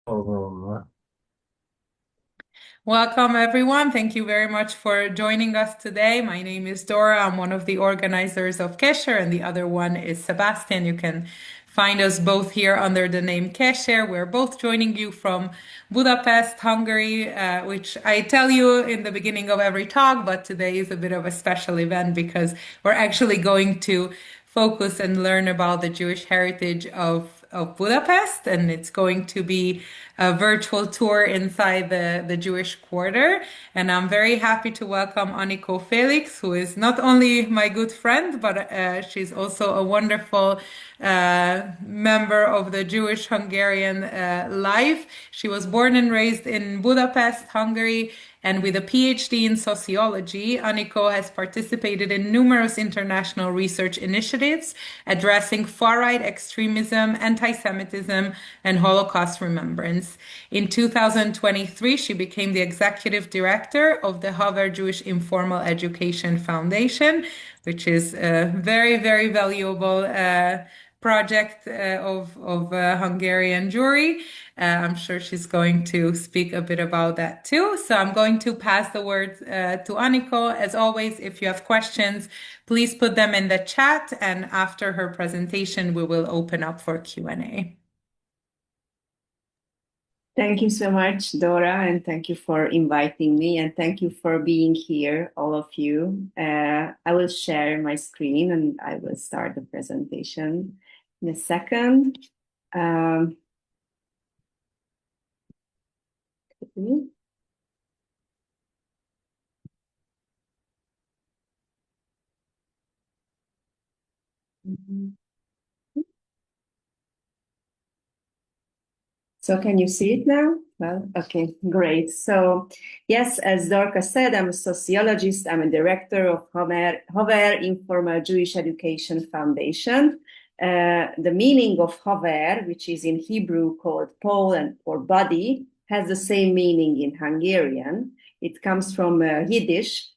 Oh, Welcome, everyone. Thank you very much for joining us today. My name is Dora. I'm one of the organizers of Kesher, and the other one is Sebastian. You can find us both here under the name Kesher. We're both joining you from Budapest, Hungary, which I tell you in the beginning of every talk, but today is a bit of a special event because we're actually going to focus and learn about the Jewish heritage of Budapest, and it's going to be a virtual tour inside the Jewish quarter. And I'm very happy to welcome Aniko Felix, who is not only my good friend, but she's also a wonderful member of the Jewish Hungarian life. She was born and raised in Budapest, Hungary, and with a PhD in sociology, Aniko has participated in numerous international research initiatives addressing far-right extremism, anti-Semitism, and Holocaust remembrance. In 2023, she became the executive director of the Haver Jewish Informal Education Foundation, which is a very, very valuable project of Hungarian Jewry. I'm sure she's going to speak a bit about that too. So I'm going to pass the word to Aniko. As always, if you have questions, please put them in the chat, and after her presentation, we will open up for Q&A. thank you so much, Dora, and thank you for inviting me, and thank you for being here, all of you. I will share my screen and I will start the presentation in a second. Um, So can you see it now? Well, okay, great. So yes, as Dorka said, I'm a sociologist. I'm a director of Haver Informal Jewish Education Foundation. The meaning of Haver, which is in Hebrew called Paul and or body, has the same meaning in Hungarian. It comes from Yiddish,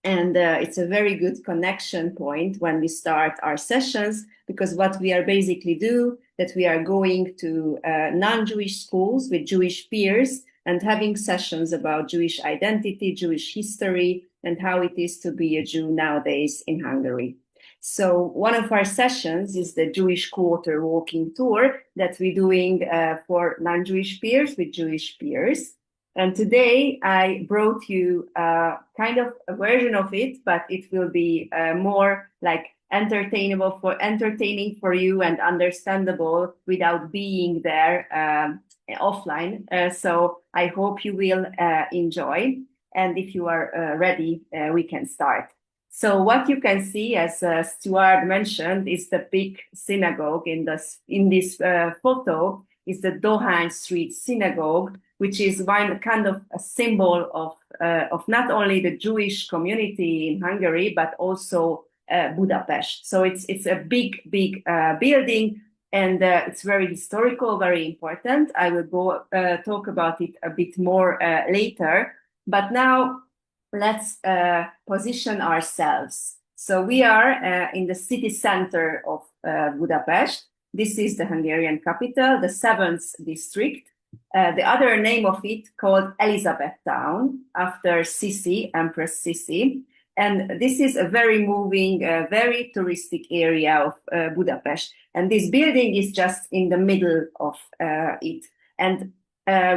and it's a very good connection point when we start our sessions, because what we are basically do that we are going to non-Jewish schools with Jewish peers and having sessions about Jewish identity, Jewish history, and how it is to be a Jew nowadays in Hungary. So one of our sessions is the Jewish Quarter walking tour that we're doing for non-Jewish peers with Jewish peers. And today I brought you kind of a version of it, but it will be more like entertaining for you and understandable without being there offline. So I hope you will enjoy. And if you are ready, we can start. So what you can see, as Stuart mentioned, is the big synagogue in this photo is the Dohány Street Synagogue, which is one kind of a symbol of not only the Jewish community in Hungary but also Budapest. So it's a big building, and it's very historical, very important. I will go talk about it a bit more later. But now let's position ourselves. So we are in the city center of Budapest. This is the Hungarian capital, the seventh district. The other name of it called Elizabeth Town, after Sisi, Empress Sisi. And this is a very moving, very touristic area of Budapest. And this building is just in the middle of it. And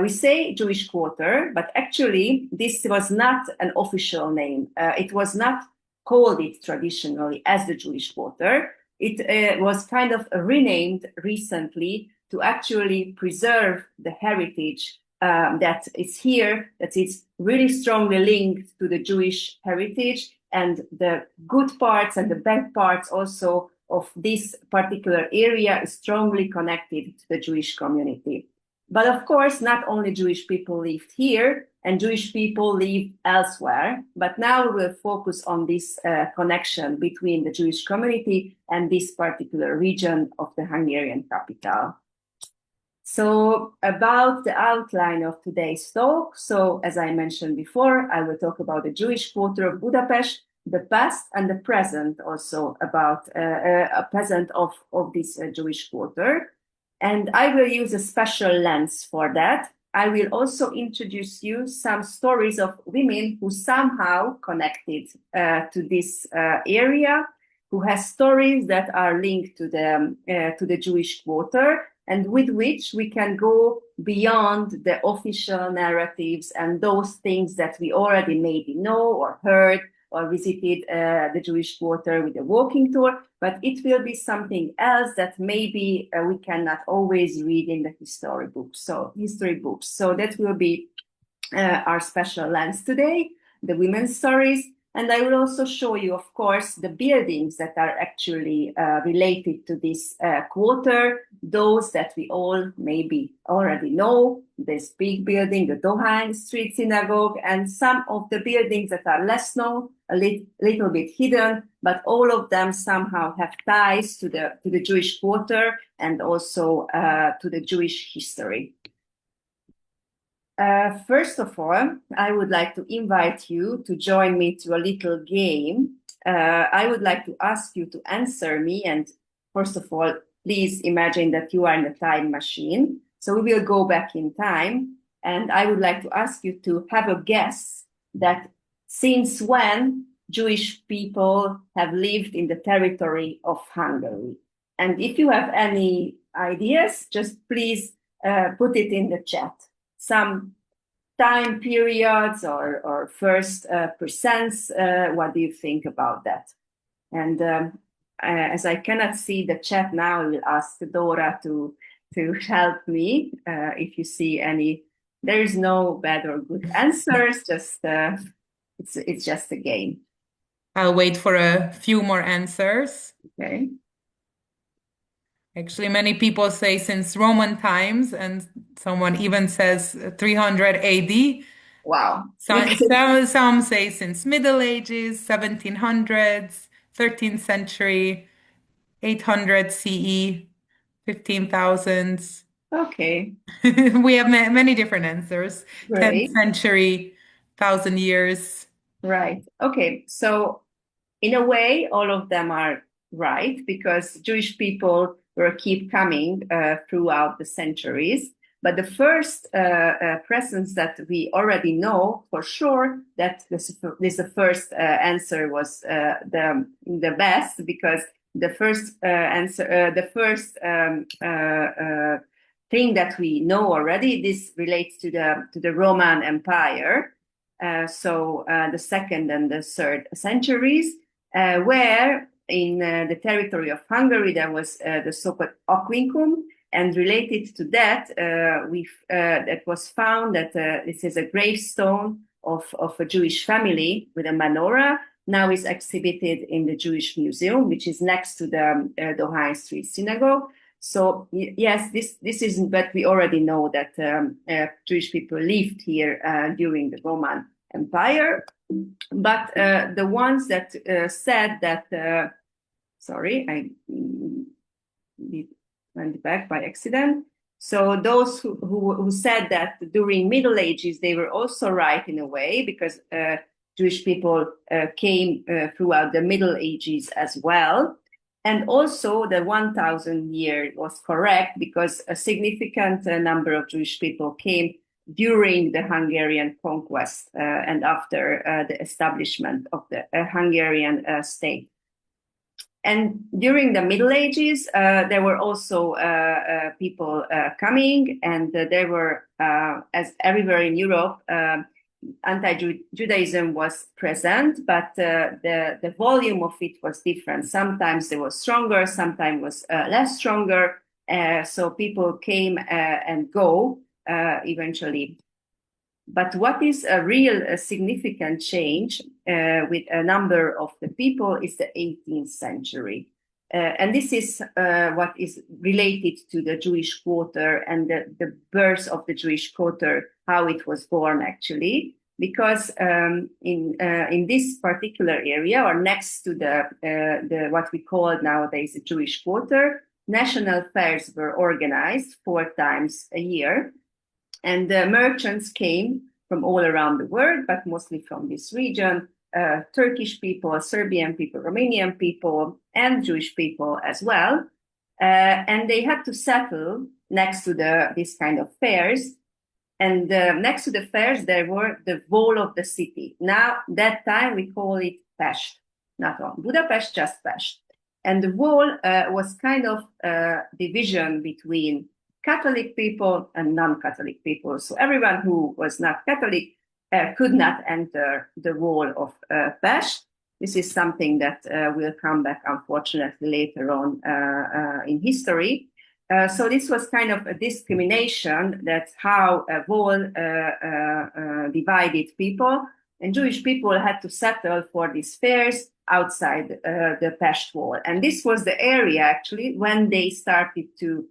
we say Jewish Quarter, but actually this was not an official name. It was not called it traditionally as the Jewish Quarter. It was kind of renamed recently to actually preserve the heritage that is here, that is really strongly linked to the Jewish heritage and the good parts and the bad parts also of this particular area is strongly connected to the Jewish community. But of course, not only Jewish people lived here and Jewish people live elsewhere, but now we will focus on this connection between the Jewish community and this particular region of the Hungarian capital. So about the outline of today's talk. So as I mentioned before, I will talk about the Jewish Quarter of Budapest, the past and the present also about a present of this Jewish Quarter. And I will use a special lens for that. I will also introduce you some stories of women who somehow connected to this area, who has stories that are linked to the Jewish Quarter, and with which we can go beyond the official narratives and those things that we already maybe know or heard or visited the Jewish Quarter with a walking tour, but it will be something else that maybe we cannot always read in the history books. So that will be our special lens today, the women's stories. And I will also show you, of course, the buildings that are actually related to this quarter, those that we all maybe already know, this big building, the Dohain Street Synagogue, and some of the buildings that are less known, a little bit hidden, but all of them somehow have ties to the Jewish quarter and also to the Jewish history. First of all, I would like to invite you to join me to a little game. I would like to ask you to answer me. And first of all, please imagine that you are in a time machine. So we will go back in time. And I would like to ask you to have a guess that since when Jewish people have lived in the territory of Hungary. And if you have any ideas, just please put it in the chat. Some time periods or first percents, what do you think about that? And as I cannot see the chat now, I will ask Dora to help me if you see any. There is no bad or good answers, just it's just a game. I'll wait for a few more answers. Okay. Actually, many people say since Roman times, and someone even says 300 AD. Wow. Some say since Middle Ages, 1700s, 13th century, 800 CE, 15,000s. Okay. We have many different answers. Great. 10th century, 1,000 years. Right. Okay. So in a way, all of them are right because Jewish people keep coming throughout the centuries. But the first presence that we already know for sure that the first answer was the best because the first answer, the first thing that we know already, this relates to the Roman Empire. So the second and the third centuries, where in the territory of Hungary, there was the so-called Aquincum, and related to that, that was found that this is a gravestone of a Jewish family with a menorah. Now is exhibited in the Jewish Museum, which is next to the Dohain Street Synagogue. So yes, this is, but we already know that Jewish people lived here during the Roman Empire. But the ones that said that, sorry, I went back by accident. So those who said that during Middle Ages, they were also right in a way because Jewish people came throughout the Middle Ages as well. And also the 1,000 year was correct because a significant number of Jewish people came during the Hungarian conquest and after the establishment of the Hungarian state. And during the Middle Ages, there were also people coming, and there were, as everywhere in Europe, anti-Judaism was present, but the volume of it was different. Sometimes it was stronger, sometimes it was less stronger. So people came and go eventually. But what is a real significant change with a number of the people is the 18th century. And this is what is related to the Jewish quarter and the birth of the Jewish quarter, how it was born actually. Because in this particular area, or next to the what we call nowadays the Jewish quarter, national fairs were organized 4 times a year. And the merchants came from all around the world, but mostly from this region, Turkish people, Serbian people, Romanian people, and Jewish people as well. and they had to settle next to this kind of fairs. And next to the fairs, there were the wall of the city. Now, that time we call it Pest, not on Budapest, just Pest. And the wall was kind of division between Catholic people and non-Catholic people. So everyone who was not Catholic could not enter the wall of Pest. This is something that will come back, unfortunately, later on in history. So this was kind of a discrimination. That's how a wall divided people, and Jewish people had to settle for these fairs outside the Pest wall. And this was the area actually when they started to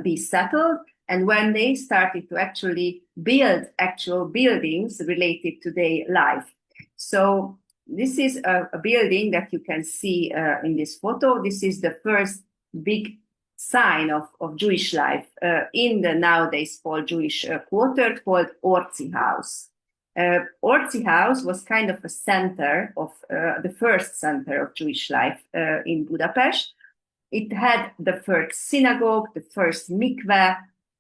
be settled, and when they started to actually build actual buildings related to their life. So this is a building that you can see in this photo. This is the first big sign of Jewish life in the nowadays called Jewish quarter called Orci House. Orci House was kind of a center of the first center of Jewish life in Budapest. It had the first synagogue, the first mikveh.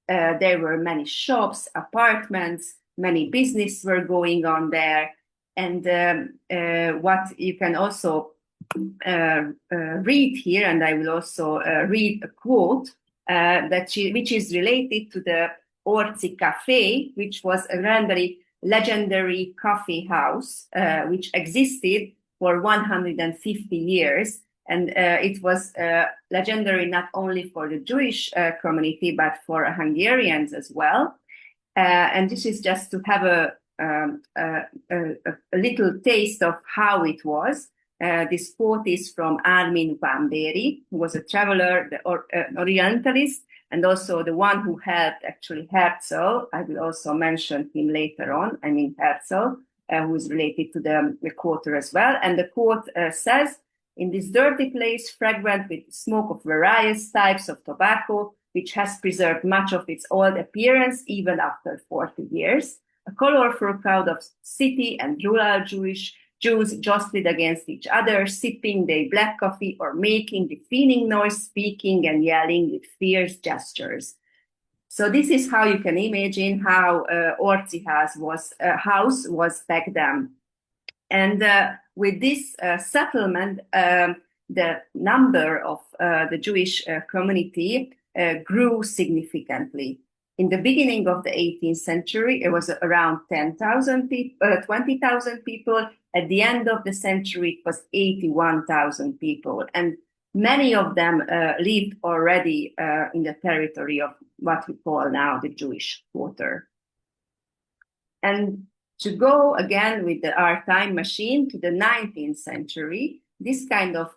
There were many shops, apartments, many businesses were going on there. And what you can also read here, and I will also read a quote which is related to the Orci Cafe, which was a very legendary coffee house which existed for 150 years. And it was legendary not only for the Jewish community, but for Hungarians as well. And this is just to have a little taste of how it was. This quote is from Armin van Bery, who was a traveler, Orientalist, and also the one who helped actually Herzl. I will also mention him later on. I mean Herzl, who is related to the quarter as well. And the quote says, "In this dirty place, fragrant with smoke of various types of tobacco, which has preserved much of its old appearance even after 40 years, a colorful crowd of city and rural Jews jostled against each other, sipping their black coffee or making deafening noise, speaking and yelling with fierce gestures." So this is how you can imagine how Orci house was back then. And with this settlement, the number of the Jewish community grew significantly. In the beginning of the 18th century, it was around 10,000 people, 20,000 people. At the end of the century, it was 81,000 people. And many of them lived already in the territory of what we call now the Jewish quarter. And to go again with our time machine to the 19th century, this kind of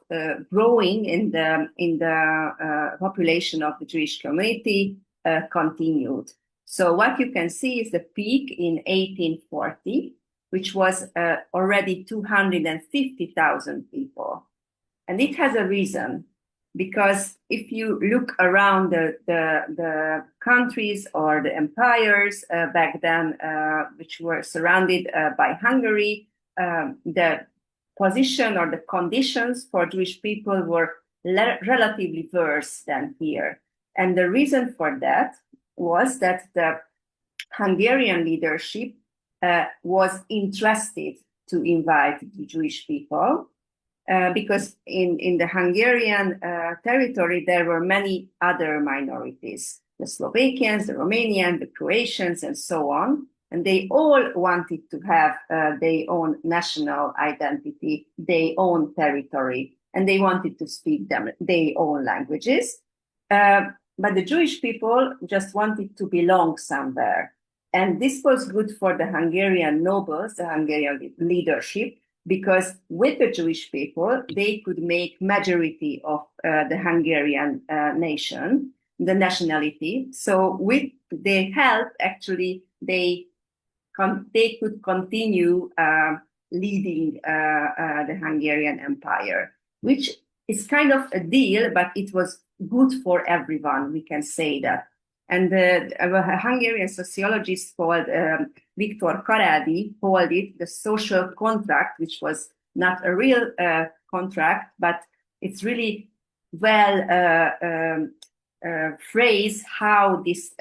growing in the population of the Jewish community continued. So what you can see is the peak in 1840, which was already 250,000 people. And it has a reason, because if you look around the countries or the empires back then, which were surrounded by Hungary, the position or the conditions for Jewish people were relatively worse than here. And the reason for that was that the Hungarian leadership was interested to invite the Jewish people because in the Hungarian territory, there were many other minorities, the Slovakians, the Romanians, the Croatians, and so on. And they all wanted to have their own national identity, their own territory, and they wanted to speak their own languages. But the Jewish people just wanted to belong somewhere. And this was good for the Hungarian nobles, the Hungarian leadership, because with the Jewish people, they could make majority of the Hungarian nation, the nationality. So with their help, actually, they could continue leading the Hungarian Empire, which is kind of a deal, but it was good for everyone, we can say that. And a Hungarian sociologist called Viktor Karadi called it the social contract, which was not a real contract, but it's really phrase how this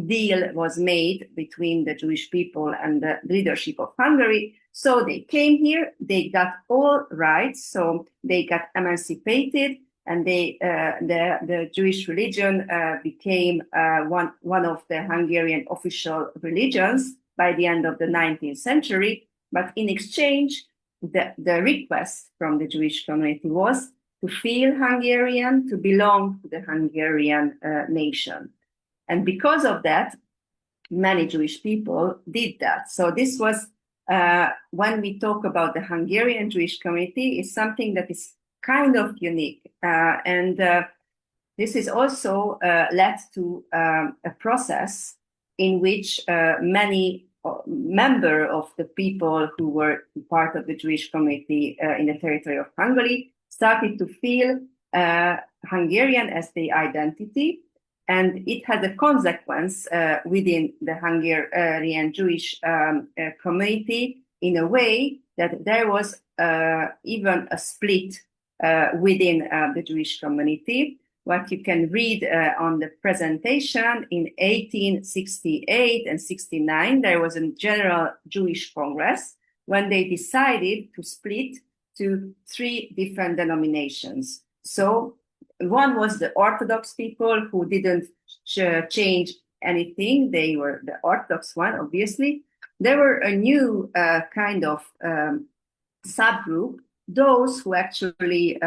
deal was made between the Jewish people and the leadership of Hungary. So they came here, they got all rights, so they got emancipated, and the Jewish religion became one of the Hungarian official religions by the end of the 19th century. But in exchange, the request from the Jewish community was to feel Hungarian, to belong to the Hungarian nation. And because of that, many Jewish people did that. So this was, when we talk about the Hungarian Jewish community, is something that is kind of unique. And this is also led to a process in which many members of the people who were part of the Jewish community in the territory of Hungary started to feel Hungarian as their identity, and it had a consequence within the Hungarian Jewish community in a way that there was even a split within the Jewish community. What you can read on the presentation, in 1868 and 69, there was a general Jewish Congress when they decided to split to three different denominations. So one was the Orthodox people who didn't change anything. They were the Orthodox one, obviously. There were a new kind of subgroup, those who actually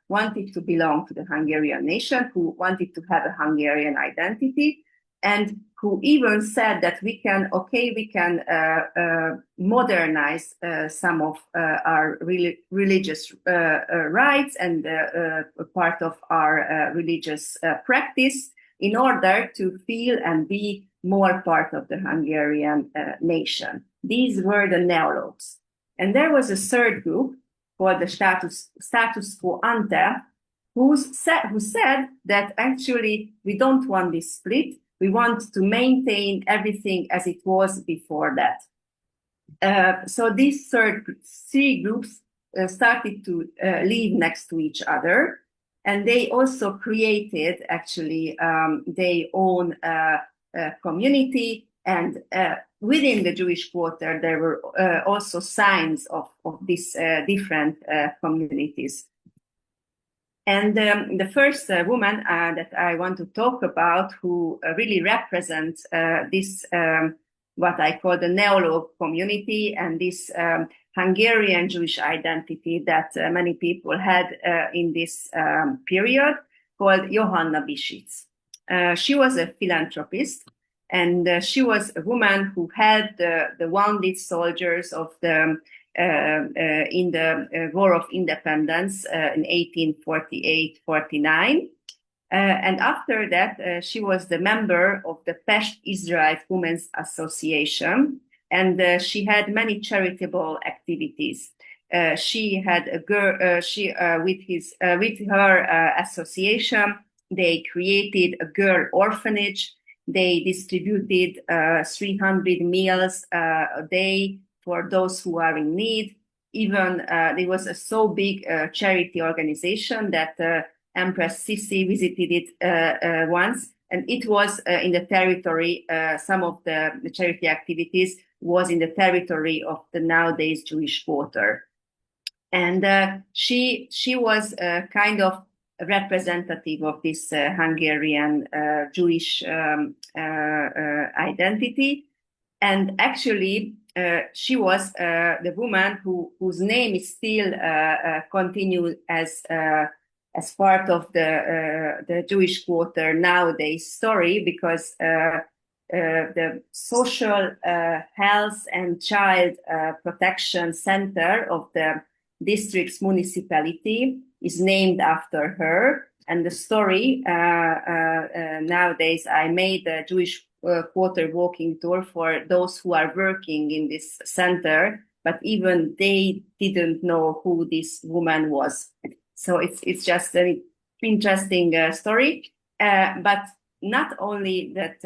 wanted to belong to the Hungarian nation, who wanted to have a Hungarian identity, and who even said that we can modernize some of our religious rites and part of our religious practice in order to feel and be more part of the Hungarian nation. These were the neologues. And there was a third group called the status quo ante, who said that actually we don't want this split. We want to maintain everything as it was before that. So these three groups started to live next to each other, and they also created actually their own community. And within the Jewish quarter, there were also signs of these different communities. And the first woman that I want to talk about, who really represents this, what I call the neologue community, and this Hungarian Jewish identity that many people had in this period, called Johanna Bisitz. She was a philanthropist, and she was a woman who helped the wounded soldiers of the in the War of Independence in 1848-49. And after that, she was the member of the Pest Israelite Women's Association, and she had many charitable activities. She had a girl. With her association, they created a girl orphanage. They distributed 300 meals a day for those who are in need. Even there was a so big charity organization that Empress Sisi visited it once, and it was in the territory. Some of the charity activities was in the territory of the nowadays Jewish quarter, and she was kind of a representative of this Hungarian Jewish identity, and actually. She was the woman whose name is still continued as part of the Jewish quarter nowadays story, because the Social Health and Child Protection Center of the district's municipality is named after her. And the story nowadays, I made a Jewish quarter walking tour for those who are working in this center, but even they didn't know who this woman was. So it's just an interesting story. But not only that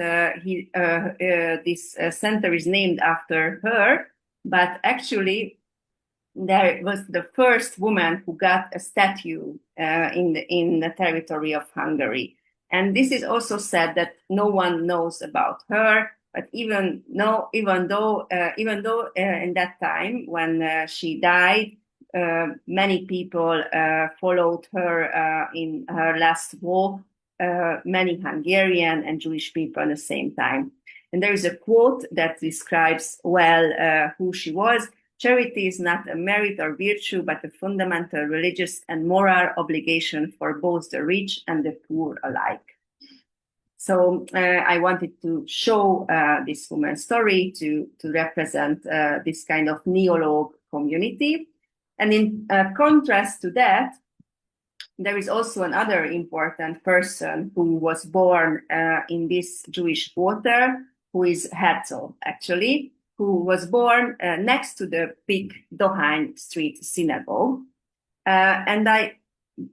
this center is named after her, but actually there was the first woman who got a statue in the territory of Hungary. And this is also said that no one knows about her. But even though in that time when she died, many people followed her in her last walk, many Hungarian and Jewish people at the same time. And there is a quote that describes well who she was. Charity is not a merit or virtue, but a fundamental religious and moral obligation for both the rich and the poor alike. So I wanted to show this woman's story to represent this kind of neologue community. And in contrast to that, there is also another important person who was born in this Jewish quarter, who is Herzl, actually, who was born next to the big Dohány Street synagogue. And I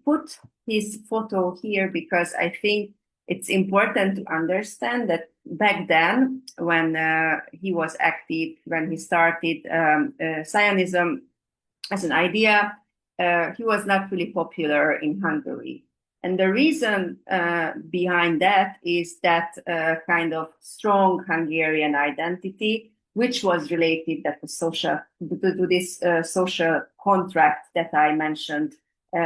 put his photo here because I think it's important to understand that back then, when he was active, when he started Zionism as an idea, he was not really popular in Hungary. And the reason behind that is that kind of strong Hungarian identity, which was related to this social contract that I mentioned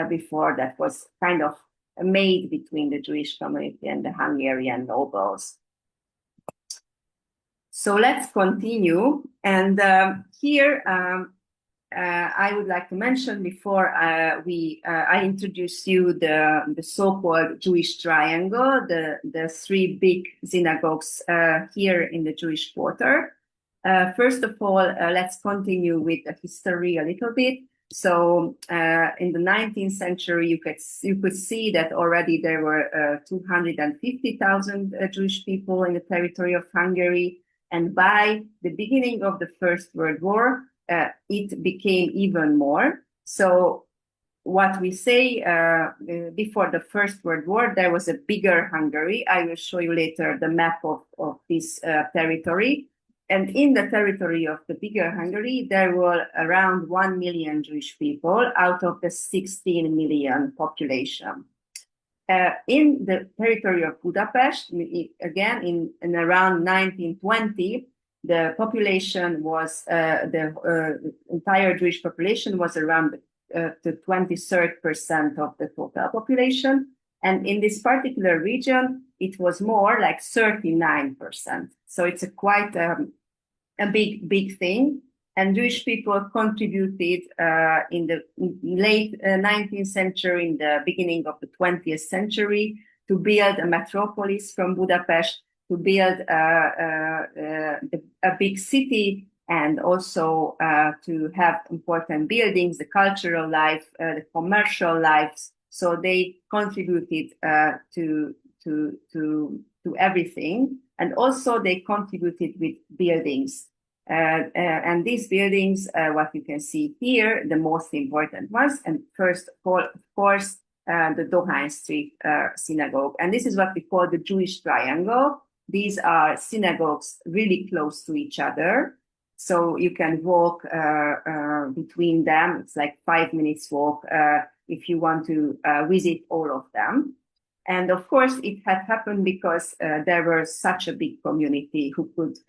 before, that was kind of made between the Jewish community and the Hungarian nobles. So let's continue. And here I would like to mention before I introduce you the so-called Jewish triangle, the three big synagogues here in the Jewish quarter. First of all, let's continue with the history a little bit. So in the 19th century, you could see that already there were 250,000 Jewish people in the territory of Hungary. And by the beginning of the First World War, it became even more. So what we say before the First World War, there was a bigger Hungary. I will show you later the map of this territory. And in the territory of the bigger Hungary, there were around 1 million Jewish people out of the 16 million population. In the territory of Budapest, again, in around 1920, the population was, the entire Jewish population was around the 23rd% of the total population. And in this particular region, it was more like 39%. So it's a quite a big thing. And Jewish people contributed in the late 19th century, in the beginning of the 20th century, to build a metropolis from Budapest, to build a big city, and also to have important buildings, the cultural life, the commercial lives. So they contributed to everything, and also they contributed with buildings. And these buildings, what you can see here, the most important ones, and first of all, of course, the Dohány Street synagogue. And this is what we call the Jewish triangle. These are synagogues really close to each other. So you can walk between them. It's like 5 minutes walk if you want to visit all of them. And of course, it had happened because there was such a big community who could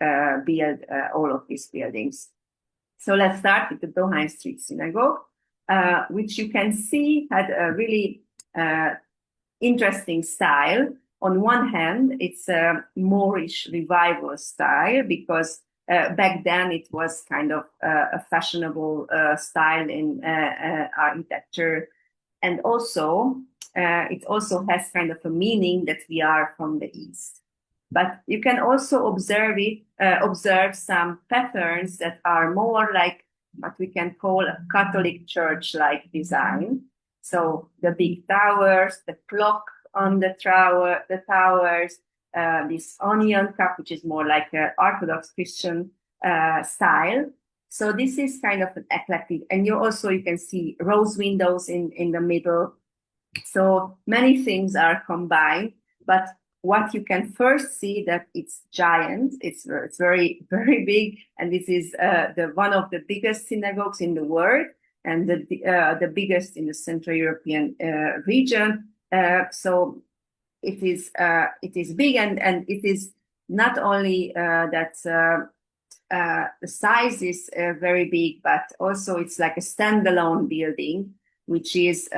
build all of these buildings. So let's start with the Dohány Street Synagogue, which you can see had a really interesting style. On one hand, it's a Moorish revival style because back then it was kind of a fashionable style in architecture. And also, it also has kind of a meaning that we are from the East. But you can also observe some patterns that are more like what we can call a Catholic church-like design. So the big towers, the clock on the towers, this onion cup, which is more like an Orthodox Christian style. So this is kind of an eclectic, and you can see rose windows in the middle. So many things are combined, but what you can first see that it's giant, it's very, very big, and this is one of the biggest synagogues in the world. and the biggest in the Central European region. So it is big, and it is not only that the size is very big, but also it's like a standalone building, which is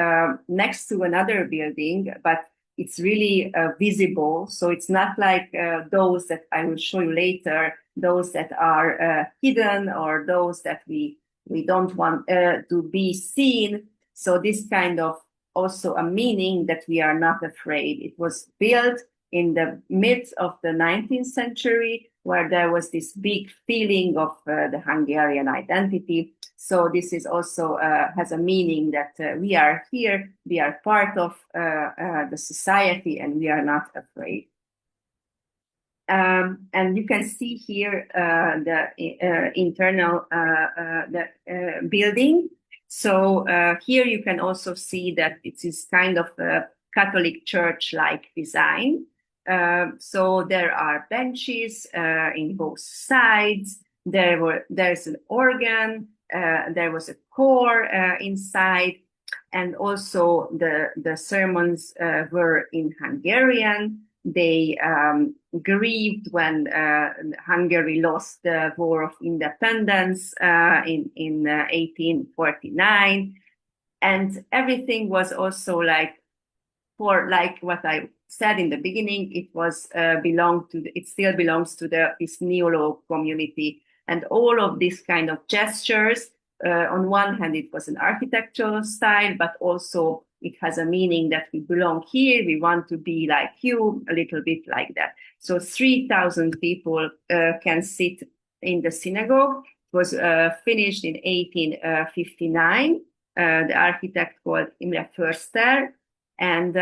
next to another building, but it's really visible. So it's not like those that I will show you later, those that are hidden or those that we don't want to be seen. So this kind of also a meaning that we are not afraid. It was built in the midst of the 19th century, where there was this big feeling of the Hungarian identity. So this is also has a meaning that we are here, we are part of the society, and we are not afraid. And you can see here the internal building. So here you can also see that it is kind of a Catholic church-like design. So there are benches in both sides. There's an organ. There was a choir inside, and also the sermons were in Hungarian. They grieved when Hungary lost the War of Independence in 1849, and everything was also like what I said in the beginning. It was it still belongs to this Neolog community, and all of these kind of gestures. On one hand, it was an architectural style, but also it has a meaning that we belong here. We want to be like you, a little bit like that. So 3,000 people can sit in the synagogue. It was finished in 1859. The architect called Imre Förster, and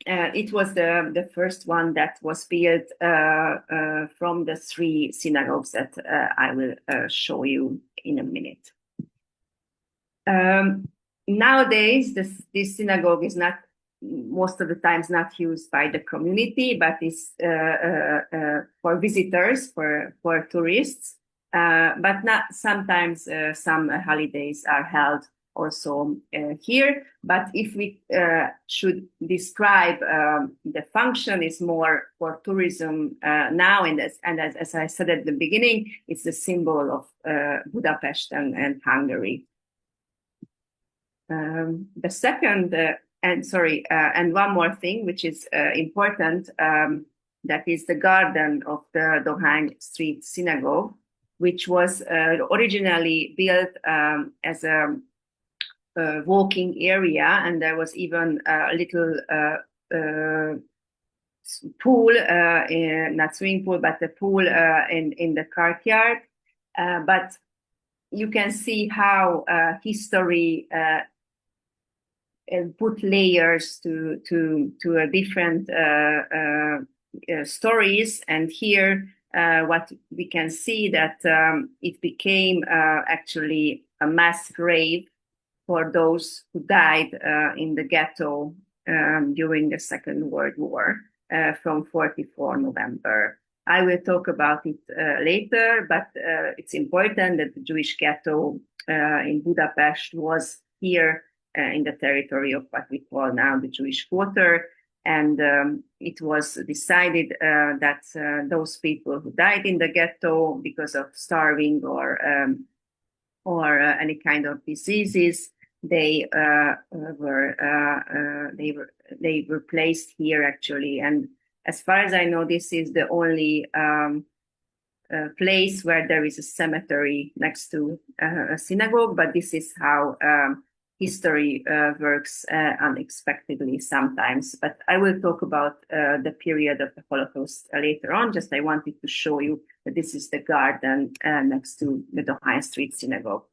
it was the first one that was built from the three synagogues that I will show you in a minute. Nowadays, this synagogue is not, most of the times, not used by the community, but is for visitors, for tourists. But not sometimes some holidays are held also here. But if we should describe the function, is more for tourism now, and as I said at the beginning, it's the symbol of Budapest and Hungary. The second, and one more thing which is important, that is the garden of the Dohány Street Synagogue, which was originally built as a walking area, and there was even a little pool, not swimming pool, but a pool in the courtyard. But you can see how history put layers to different stories, and here what we can see that it became actually a mass grave for those who died in the ghetto during the Second World War from 44 November. I will talk about it later, but it's important that the Jewish ghetto in Budapest was here in the territory of what we call now the Jewish Quarter. And it was decided that those people who died in the ghetto because of starving or any kind of diseases, they were placed here actually. And as far as I know, this is the only place where there is a cemetery next to a synagogue, but this is how history works unexpectedly sometimes. But I will talk about the period of the Holocaust later on. Just I wanted to show you that this is the garden next to the Dohány Street Synagogue.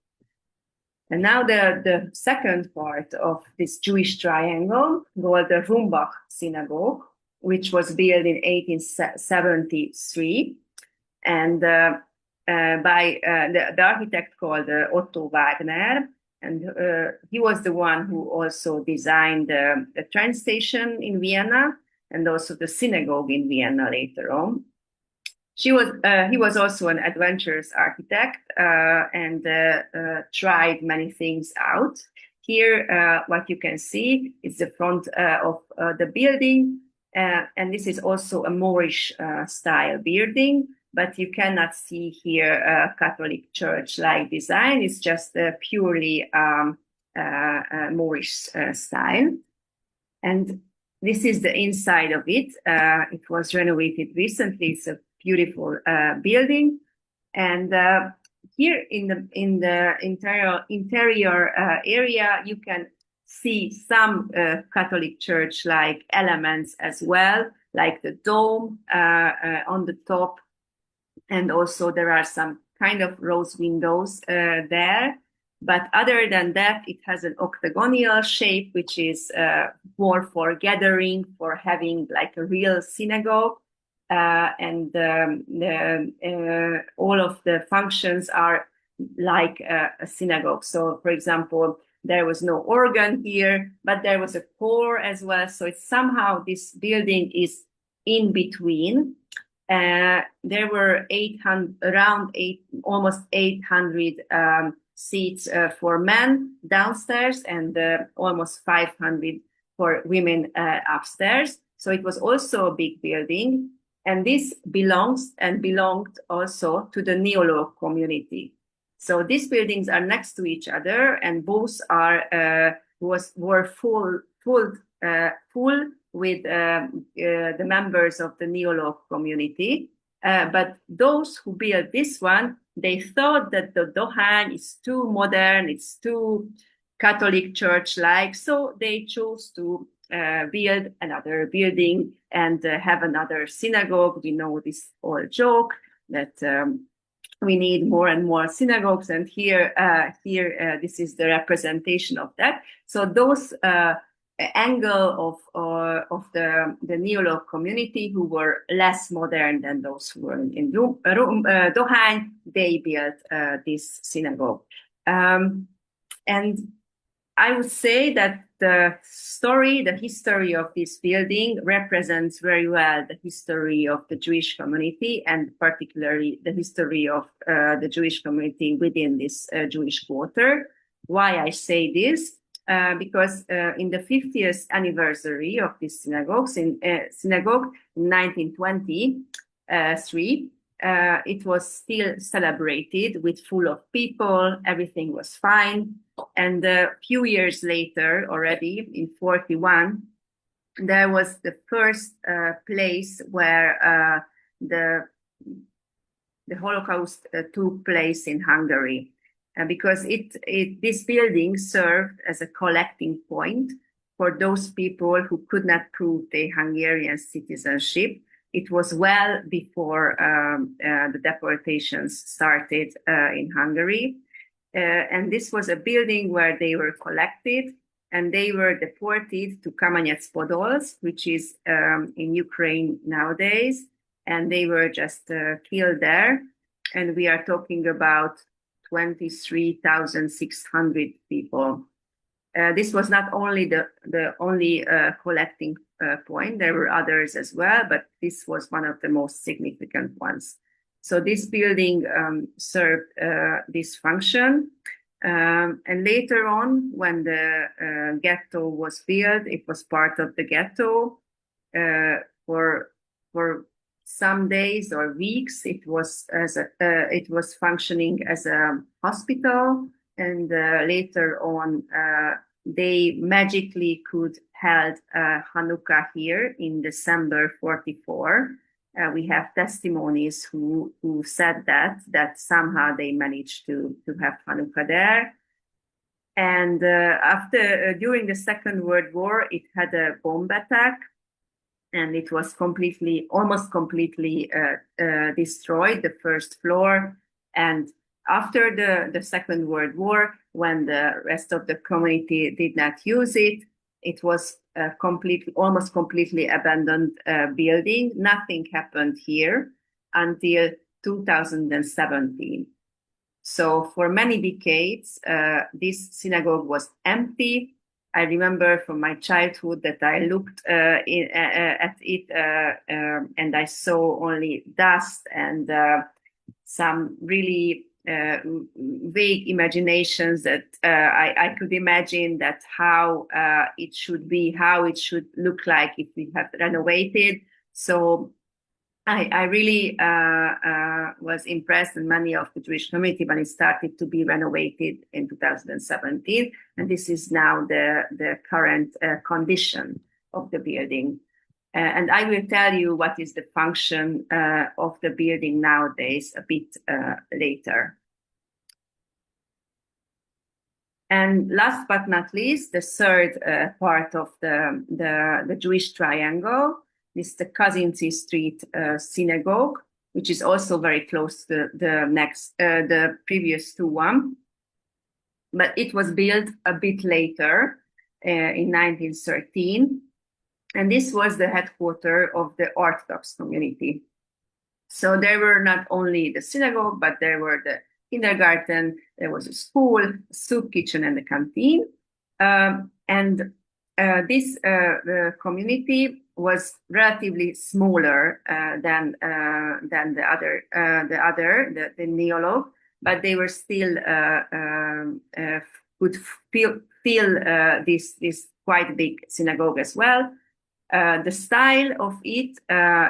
And now the second part of this Jewish triangle, called the Rumbach Synagogue, which was built in 1873, and by the architect called Otto Wagner. And he was the one who also designed the train station in Vienna and also the synagogue in Vienna later on. He was also an adventurous architect and tried many things out. Here, what you can see is the front of the building, and this is also a Moorish style building, but you cannot see here a Catholic church-like design. It's just purely Moorish style. And this is the inside of it. It was renovated recently. It's a beautiful building, and here in the interior area you can see some Catholic church-like elements as well, like the dome on the top, and also there are some kind of rose windows there. But other than that, it has an octagonal shape, which is more for gathering, for having like a real synagogue. And all of the functions are like a synagogue. So, for example, there was no organ here, but there was a choir as well. So it's somehow this building is in between. There were almost 800 seats for men downstairs and almost 500 for women upstairs. So it was also a big building. And this belonged also to the Neolog community. So these buildings are next to each other, and both were full with the members of the Neolog community. But those who built this one, they thought that the Dohány is too modern, it's too Catholic church-like, so they chose to build another building and have another synagogue. We know this old joke that we need more and more synagogues, and here this is the representation of that. So those angle of the Neolog community who were less modern than those who were in Dohány, they built this synagogue. And I would say that the history of this building represents very well the history of the Jewish community, and particularly the history of the Jewish community within this Jewish quarter. Why I say this? Because in the 50th anniversary of this synagogue in 1923, it was still celebrated with full of people. Everything was fine. And a few years later, already in 41, there was the first place where the Holocaust took place in Hungary. Because this building served as a collecting point for those people who could not prove their Hungarian citizenship. It was well before the deportations started in Hungary. And this was a building where they were collected and they were deported to Kamyanets-Podolsk, which is in Ukraine nowadays. And they were just killed there. And we are talking about 23,600 people. This was not only the only collecting point. There were others as well, but this was one of the most significant ones. So this building served this function. And later on, when the ghetto was built, it was part of the ghetto for some days or weeks. It was functioning as a hospital, and later on they magically could held Hanukkah here in December 44. We have testimonies who said that somehow they managed to have Hanukkah there. And during the Second World War, it had a bomb attack. And it was almost completely destroyed, the first floor. And after the Second World War, when the rest of the community did not use it, it was almost completely abandoned building. Nothing happened here until 2017. So for many decades, this synagogue was empty. I remember from my childhood that I looked at it and I saw only dust and some really vague imaginations that I could imagine that how it should be, how it should look like if we have renovated. So I really was impressed, and many of the Jewish community when it started to be renovated in 2017, and this is now the current condition of the building. And I will tell you what is the function of the building nowadays a bit later. And last but not least, the third part of the Jewish triangle is the Kazinci Street synagogue, which is also very close to the previous two one. But it was built a bit later in 1913. And this was the headquarters of the Orthodox community. So there were not only the synagogue, but there were the kindergarten, there was a school, a soup kitchen, and a canteen. This community was relatively smaller than the neolog, but they were still could fill this quite big synagogue as well. The style of it,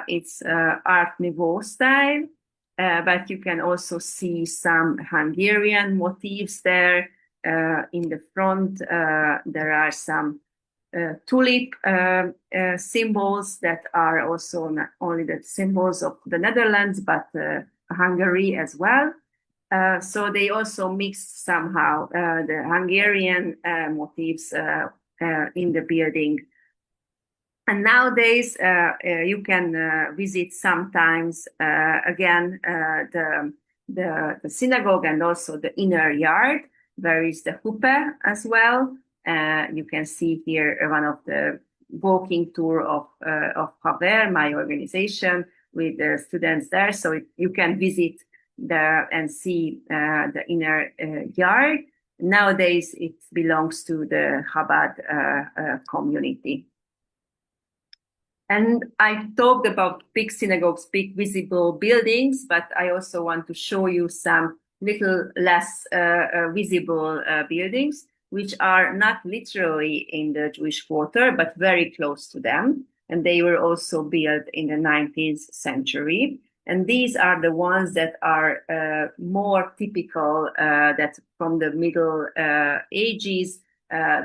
it's Art Nouveau style, but you can also see some Hungarian motifs there. In the front, there are some tulip symbols that are also not only the symbols of the Netherlands, but Hungary as well. So they also mixed somehow the Hungarian motifs in the building. And nowadays, you can visit sometimes again the synagogue and also the inner yard. There is the Huppe as well. You can see here one of the walking tour of Haber, my organization, with the students there. So you can visit and see the inner yard. Nowadays, it belongs to the Chabad community. And I talked about big synagogues, big visible buildings, but I also want to show you some little less visible buildings, which are not literally in the Jewish quarter, but very close to them. And they were also built in the 19th century. And these are the ones that are more typical that from the Middle Ages,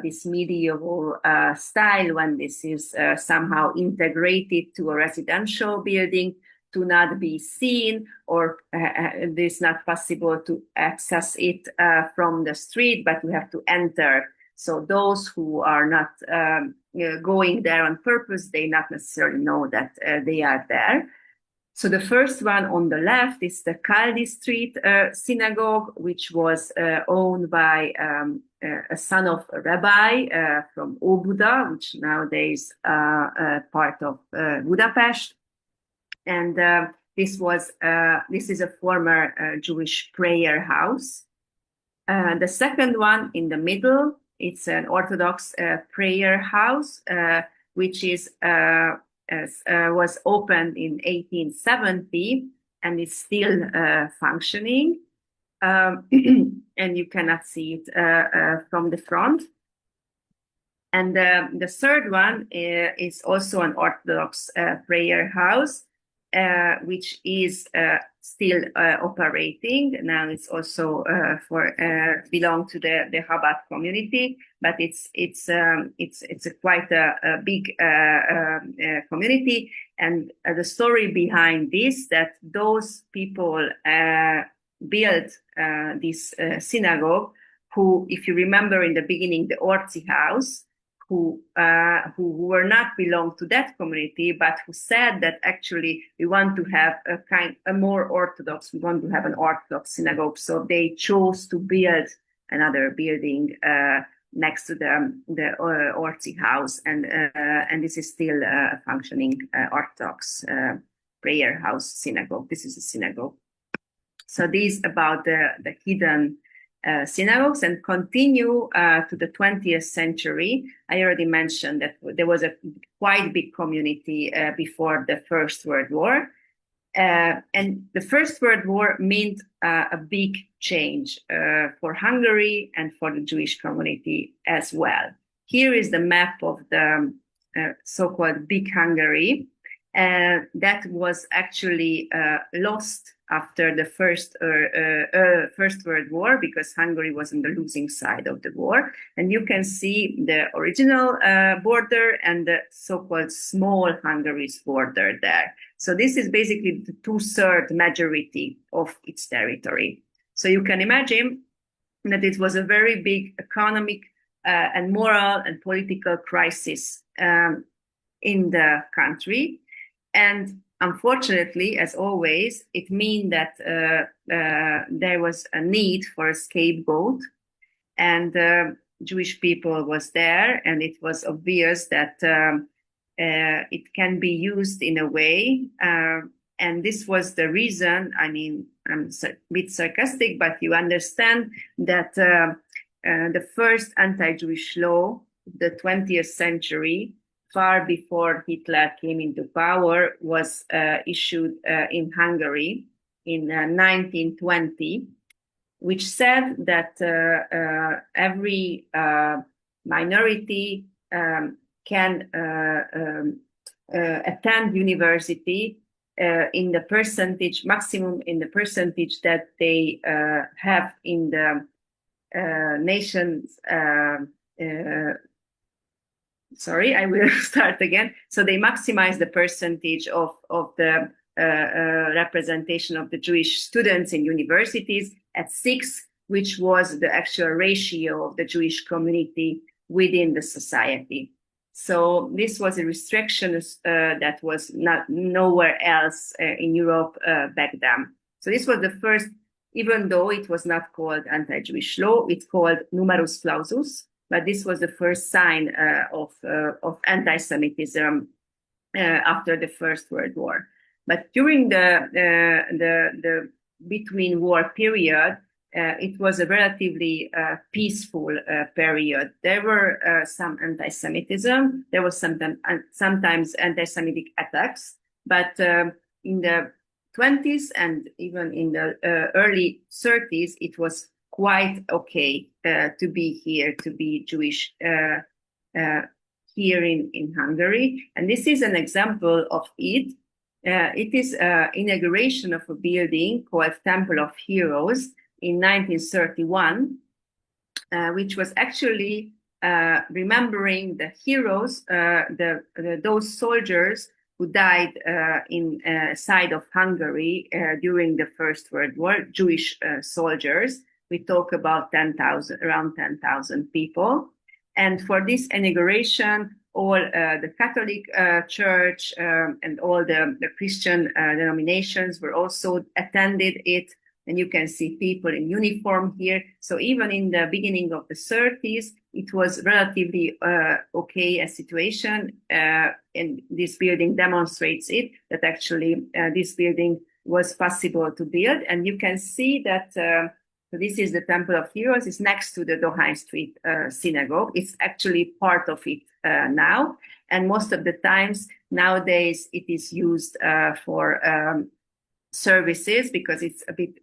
this medieval style, when this is somehow integrated to a residential building, to not be seen, or it is not possible to access it from the street, but you have to enter. So those who are not going there on purpose, they not necessarily know that they are there. So the first one on the left is the Kaldi Street synagogue, which was owned by a son of a rabbi from Óbuda, which nowadays part of Budapest. And this is a former Jewish prayer house. The second one in the middle, it's an Orthodox prayer house, which is was opened in 1870 and is still functioning. And you cannot see it from the front. And the third one is also an Orthodox prayer house, which is still operating. Now it's also belong to the Chabad community, but it's quite a big community. And the story behind this, that those people built this synagogue, who, if you remember in the beginning, the Orzi house, who were not belong to that community, but who said that actually we want to have a more Orthodox, we want to have an Orthodox synagogue. So they chose to build another building next to the Orzi house, and this is still a functioning Orthodox prayer house synagogue. This is a synagogue. So these about the hidden synagogues and continue to the 20th century. I already mentioned that there was a quite big community before the First World War. And the First World War meant a big change for Hungary and for the Jewish community as well. Here is the map of the so-called Big Hungary. That was actually lost after the First World War, because Hungary was on the losing side of the war. And you can see the original border and the so-called small Hungary's border there. So this is basically the 2/3 majority of its territory. So you can imagine that it was a very big economic and moral and political crisis in the country. And unfortunately, as always, it means that there was a need for a scapegoat, and Jewish people was there, and it was obvious that it can be used in a way. And this was the reason, I mean, I'm a bit sarcastic, but you understand that the first anti-Jewish law of the 20th century, far before Hitler came into power, was issued in Hungary in 1920, which said that every minority can attend university in the percentage, maximum in the percentage that they have in the nation's sorry, I will start again. So they maximize the percentage of the representation of the Jewish students in universities at 6, which was the actual ratio of the Jewish community within the society. So this was a restriction that was not nowhere else in Europe back then. So this was the first, even though it was not called anti-Jewish law, it's called numerus clausus. But this was the first sign of anti-Semitism after the First World War. But during the between war period, it was a relatively peaceful period. There were some anti-Semitism. There was sometimes anti-Semitic attacks. But in the 20s and even in the early 30s, it was quite okay to be here, to be Jewish here in Hungary. And this is an example of it. It is inauguration of a building called Temple of Heroes in 1931, which was actually remembering the heroes, those soldiers who died in side of Hungary during the First World War, Jewish soldiers. We talk about 10,000, around 10,000 people. And for this inauguration, all the Catholic Church and all the Christian denominations were also attended it. And you can see people in uniform here. So even in the beginning of the 30s, it was relatively okay a situation. And this building demonstrates it, that actually this building was possible to build. And you can see that so this is the Temple of Heroes. It's next to the Dohány Street synagogue. It's actually part of it now. And most of the times nowadays it is used for services because it's a bit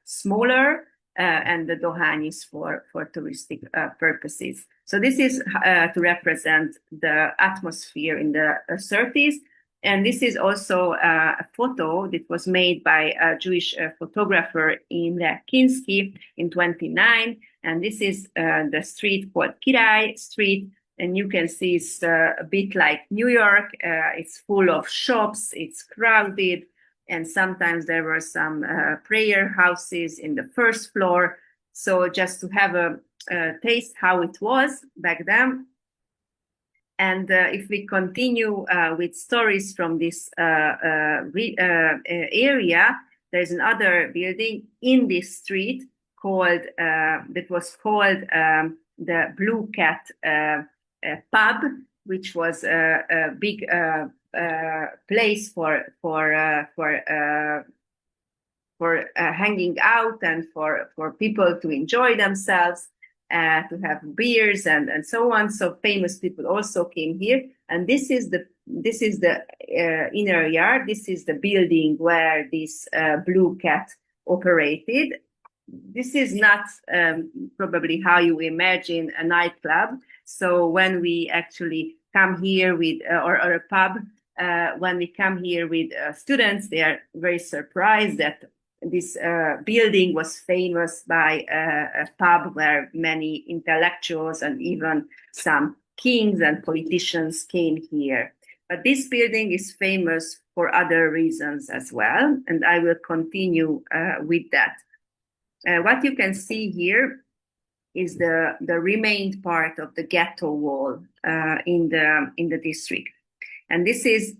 smaller and the Dohány is for touristic purposes. So this is to represent the atmosphere in the 30s. And this is also a photo that was made by a Jewish photographer Imre Kinski in 1929. And this is the street called Király Street. And you can see it's a bit like New York. It's full of shops. It's crowded. And sometimes there were some prayer houses in the first floor. So just to have a taste how it was back then. And if we continue with stories from this area, there's another building in this street called that was called the Blue Cat pub, which was a big. Place for hanging out and for people to enjoy themselves, to have beers and so on. So famous people also came here, and this is the inner yard. This is the building where this Blue Cat operated. This is not probably how you imagine a nightclub. So when we actually come here with or a pub, when we come here with students, they are very surprised that this building was famous by a pub where many intellectuals and even some kings and politicians came here. But this building is famous for other reasons as well, and I will continue with that. What you can see here is the remained part of the ghetto wall in the district. And this is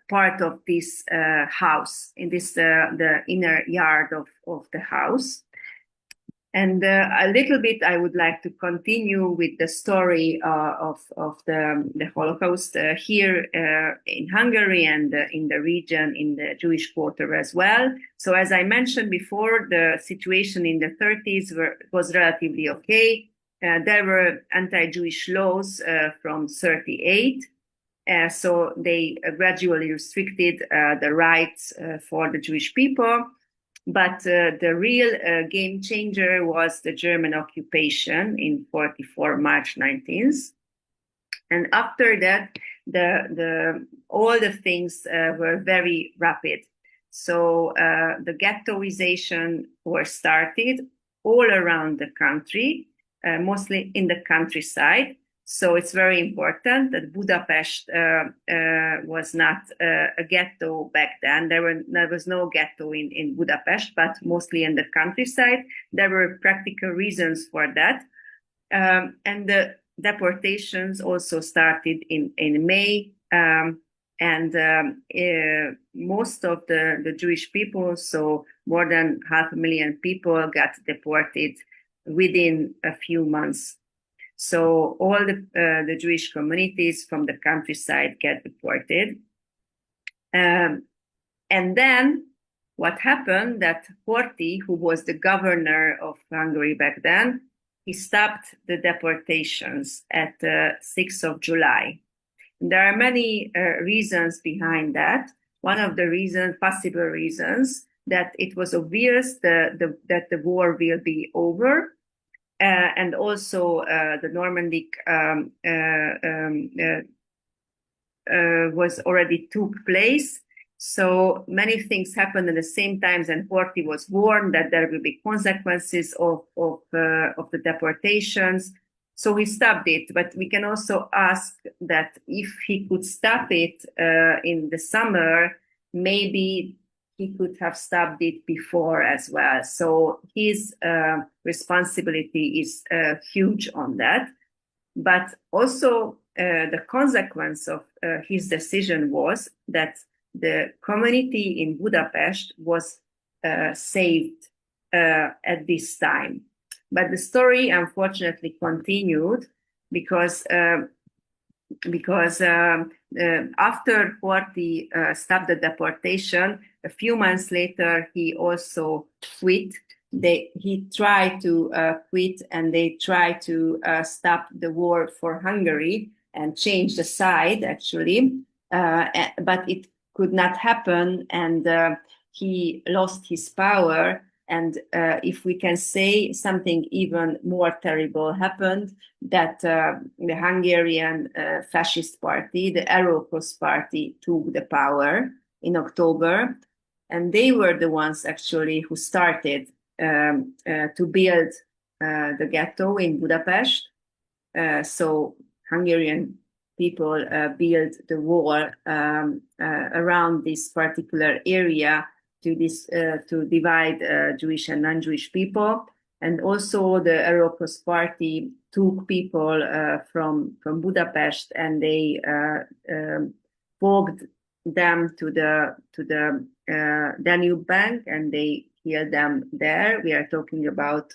part of this house, in this the inner yard of the house. And a little bit, I would like to continue with the story of the Holocaust here in Hungary and in the region, in the Jewish quarter as well. So as I mentioned before, the situation in the 30s was relatively okay. There were anti-Jewish laws from 38. So they gradually restricted the rights for the Jewish people. But the real game changer was the German occupation in 44, March 19th. And after that, all the things were very rapid. So the ghettoization was started all around the country, mostly in the countryside. So it's very important that Budapest was not a ghetto back then. There was no ghetto in Budapest, but mostly in the countryside. There were practical reasons for that. And the deportations also started in May. Most of the Jewish people, so more than 500,000 people, got deported within a few months. So all the Jewish communities from the countryside get deported. And then what happened that Horthy, who was the governor of Hungary back then, he stopped the deportations at 6th of July. And there are many reasons behind that. One of the possible reasons, that it was obvious that the war will be over. And also the Normandy was already took place. So many things happened at the same time, and Horthy was warned that there will be consequences of the deportations. So he stopped it. But we can also ask that if he could stop it in the summer, maybe he could have stopped it before as well. So his responsibility is huge on that. But also the consequence of his decision was that the community in Budapest was saved at this time. But the story unfortunately continued because after Horthy stopped the deportation, a few months later, he also quit. He tried to quit, and they tried to stop the war for Hungary and change the side, actually. But it could not happen, and he lost his power. And if we can say something even more terrible happened, that the Hungarian fascist party, the Erőkos party, took the power in October. And they were the ones actually who started to build the ghetto in Budapest. So Hungarian people built the wall around this particular area to divide Jewish and non-Jewish people. And also the Erőkos party took people from Budapest, and they walked them to the Danube bank, and they killed them there. We are talking about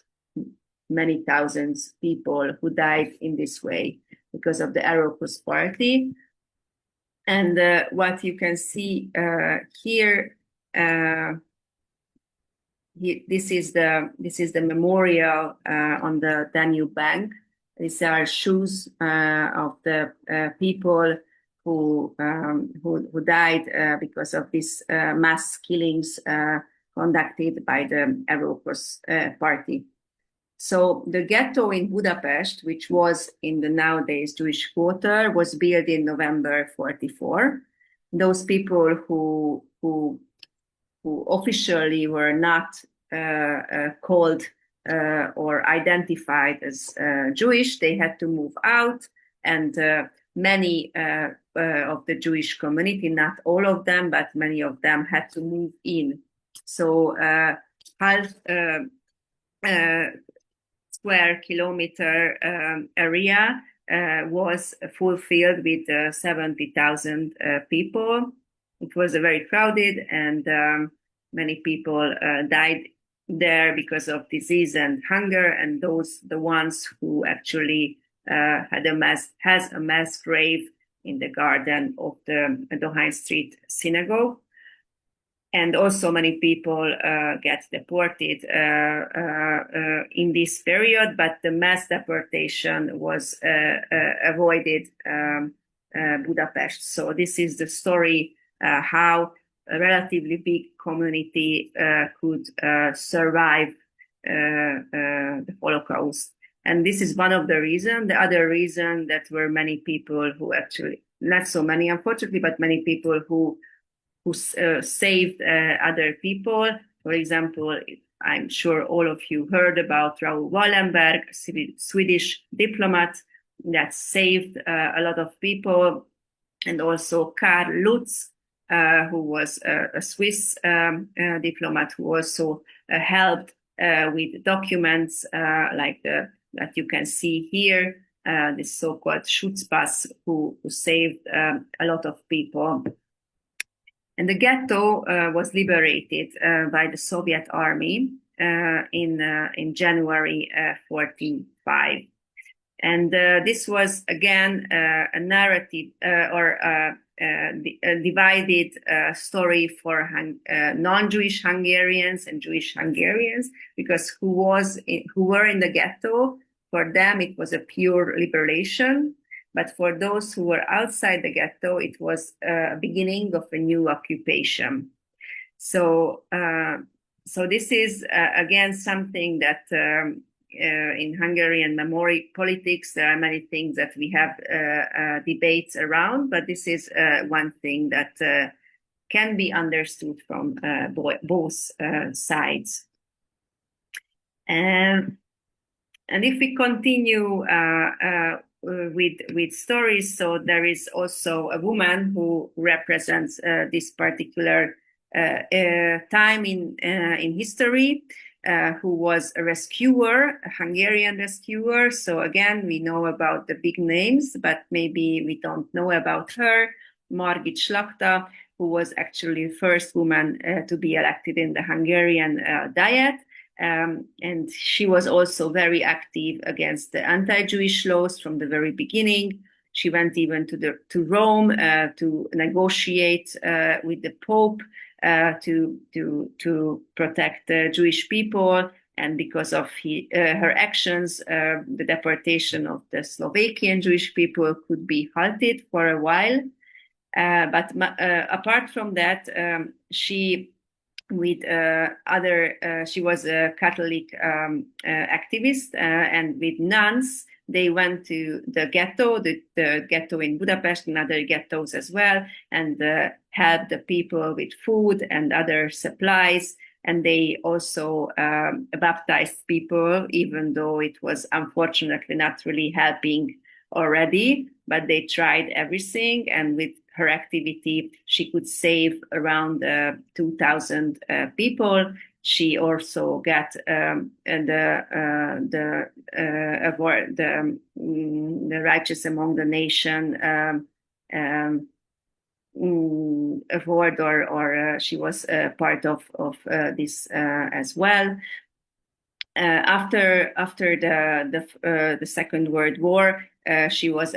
many thousands people who died in this way because of the Erőkos party. And what you can see here this is the memorial on the Danube bank. These are shoes of the people who died because of these mass killings conducted by the Európos party. So the ghetto in Budapest, which was in the nowadays Jewish quarter, was built in November 44. Those people who officially were not called or identified as Jewish, they had to move out, and many of the Jewish community, not all of them, but many of them had to move in. So half square kilometer area was fulfilled with 70,000 people. It was very crowded, and many people died there because of disease and hunger. And the ones who actually has a mass grave in the garden of the Dohány Street synagogue. And also many people get deported in this period, but the mass deportation was avoided Budapest. So this is the story how a relatively big community could survive the Holocaust. And this is one of the reasons. The other reason that were many people who actually, not so many unfortunately, but many people who saved other people. For example, I'm sure all of you heard about Raoul Wallenberg, a Swedish diplomat that saved a lot of people, and also Karl Lutz, who was a Swiss diplomat who also helped with documents like that you can see here, this so-called Schutzpass, who saved a lot of people. And the ghetto was liberated by the Soviet army in January 45. And this was, again, a narrative or a divided story for non-Jewish Hungarians and Jewish Hungarians, because who were in the ghetto, for them it was a pure liberation. But for those who were outside the ghetto, it was a beginning of a new occupation. So this is, again, something that in Hungarian memory politics, there are many things that we have debates around, but this is one thing that can be understood from both sides. And if we continue with stories, so there is also a woman who represents this particular time in history, who was a rescuer, a Hungarian rescuer. So again, we know about the big names, but maybe we don't know about her, Margit Slakta, who was actually the first woman to be elected in the Hungarian Diet. And she was also very active against the anti-Jewish laws from the very beginning. She went even to Rome to negotiate with the Pope to protect the Jewish people. And because of her actions, the deportation of the Slovakian Jewish people could be halted for a while. But apart from that, she was a Catholic activist, and with nuns, they went to the ghetto, the ghetto in Budapest and other ghettos as well, and helped the people with food and other supplies. And they also baptized people, even though it was unfortunately not really helping already, but they tried everything. And with her activity, she could save around 2,000 people. She also got the award, the Righteous Among the Nation award, or she was part of this as well. After the Second World War, she was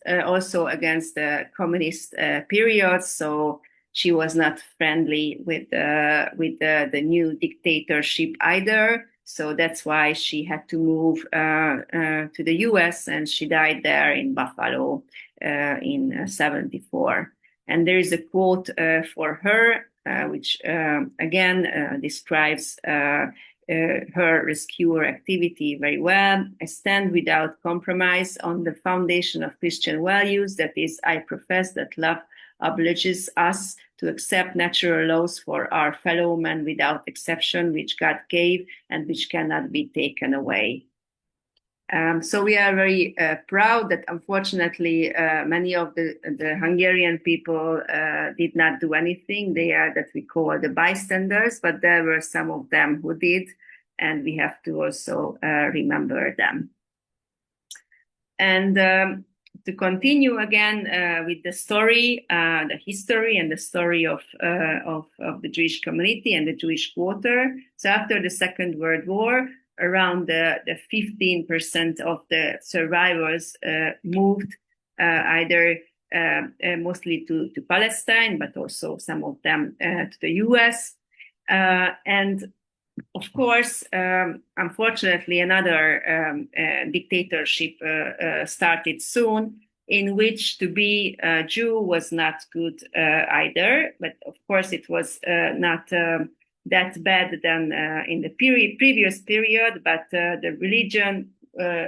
also against the communist period. So She was not friendly with the new dictatorship either. So that's why she had to move to the US, and she died there in Buffalo in 74. And there is a quote for her, which again describes her rescuer activity very well. I stand without compromise on the foundation of Christian values. That is, I profess that love obliges us to accept natural laws for our fellow men without exception, which God gave and which cannot be taken away. So we are very proud that unfortunately many of the Hungarian people did not do anything. They are that we call the bystanders, but there were some of them who did, and we have to also remember them. And to continue again with the story, the history and the story of the Jewish community and the Jewish quarter. So after the Second World War, around the 15% of the survivors moved either mostly to Palestine, but also some of them to the US. And of course, unfortunately, another dictatorship started soon, in which to be a Jew was not good either. But of course, it was not that bad than in the previous period, but the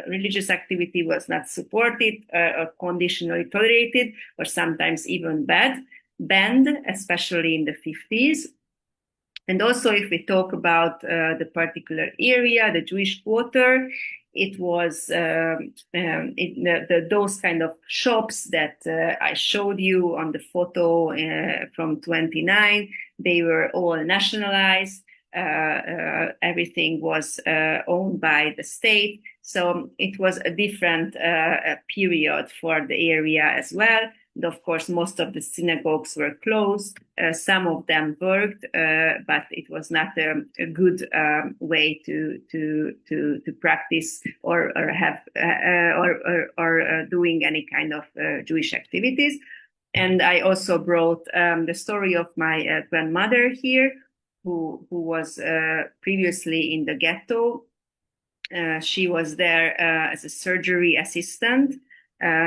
religious activity was not supported or conditionally tolerated, or sometimes even banned, especially in the 50s. And also, if we talk about the particular area, the Jewish quarter, it was those kind of shops that I showed you on the photo from 29. They were all nationalized. Everything was owned by the state. So it was a different period for the area as well. And of course, most of the synagogues were closed. Some of them worked, but it was not a good way to practice or have or doing any kind of Jewish activities. And I also brought the story of my grandmother here, who was previously in the ghetto. She was there as a surgery assistant.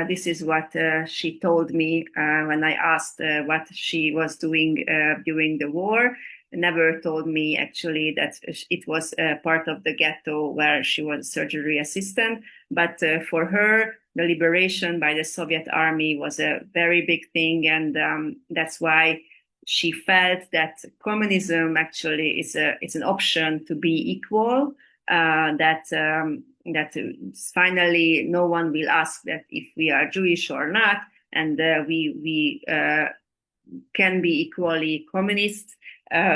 This is what she told me when I asked what she was doing during the war. Never told me actually that it was part of the ghetto where she was a surgery assistant. But for her, the liberation by the Soviet army was a very big thing. And that's why she felt that communism actually is an option to be equal, that finally no one will ask that if we are Jewish or not, and we can be equally communist.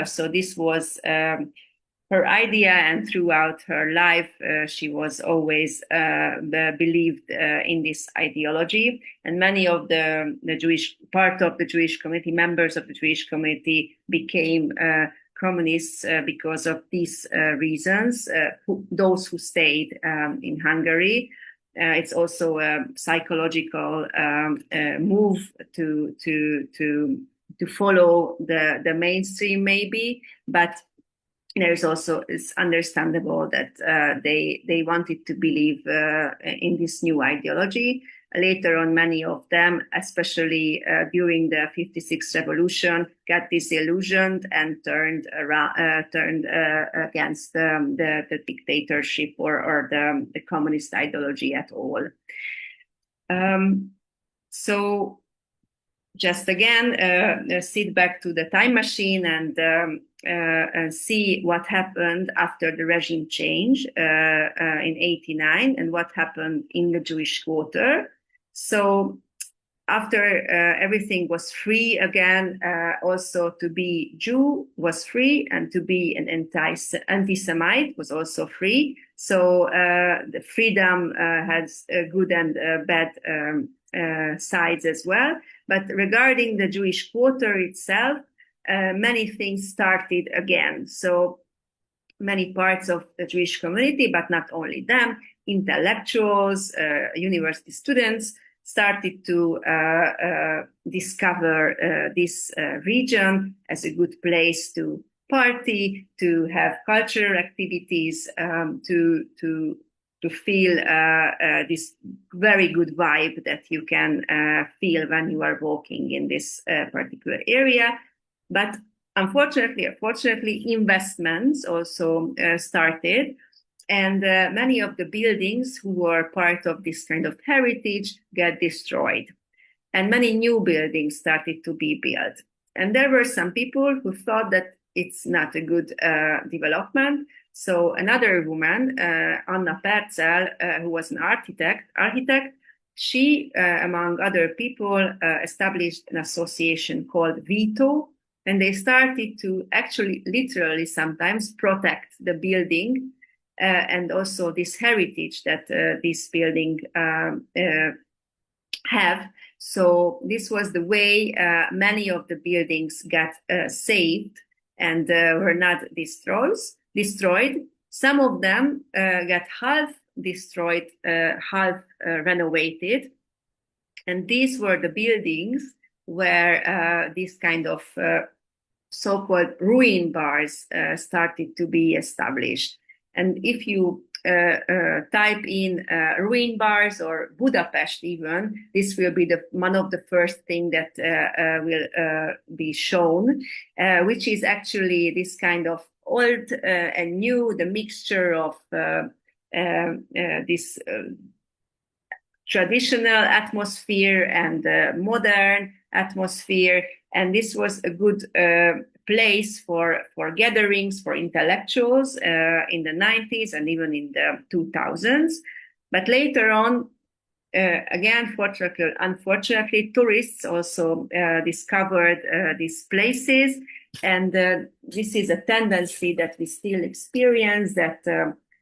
So this was her idea, and throughout her life, she was always believed in this ideology. And many of the Jewish part of the Jewish community, members of the Jewish community, became communists because of these reasons. Those who stayed in Hungary. It's also a psychological move to follow the mainstream, maybe, but there's also, it's understandable that they wanted to believe in this new ideology. Later on, many of them, especially during the 56 revolution, got disillusioned and turned against the dictatorship or the communist ideology at all. So just again, sit back to the time machine and see what happened after the regime change in 89 and what happened in the Jewish quarter. So after everything was free again, also to be Jew was free, and to be an anti-Semite was also free. So the freedom has good and bad sides as well. But regarding the Jewish quarter itself, many things started again. So many parts of the Jewish community, but not only them, intellectuals, university students, started to discover this region as a good place to party, to have cultural activities, to feel this very good vibe that you can feel when you are walking in this particular area. But unfortunately, investments also started, and many of the buildings who were part of this kind of heritage got destroyed, and many new buildings started to be built. And there were some people who thought that it's not a good development. So another woman, Anna Perzel, who was an architect, she, among other people, established an association called Veto, and they started to actually literally sometimes protect the building and also this heritage that this building have. So this was the way many of the buildings got saved and were not destroyed. Some of them got half destroyed, half renovated. And these were the buildings where this kind of so-called ruin bars started to be established. And if you type in ruin bars or Budapest even, this will be one of the first thing that will be shown, which is actually this kind of old and new, the mixture of this traditional atmosphere and modern atmosphere. And this was a good place for gatherings for intellectuals in the 90s and even in the 2000s. But later on, again, unfortunately, tourists also discovered these places. And this is a tendency that we still experience, that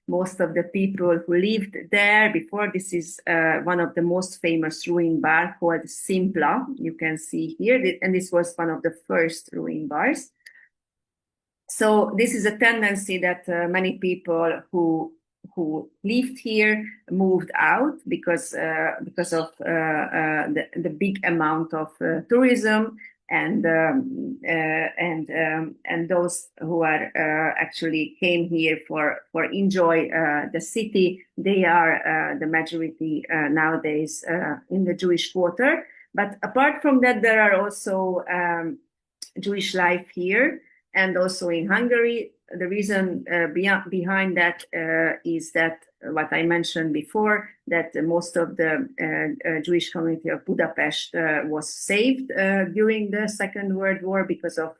most of the people who lived there before, this is one of the most famous ruin bar called Simpla, you can see here, and this was one of the first ruin bars. So this is a tendency that many people who lived here moved out because of the big amount of tourism. And those who are actually came here for enjoy the city, they are the majority nowadays in the Jewish quarter. But apart from that, there are also Jewish life here and also in Hungary. The reason behind that is that what I mentioned before, that most of the Jewish community of Budapest was saved during the Second World War because of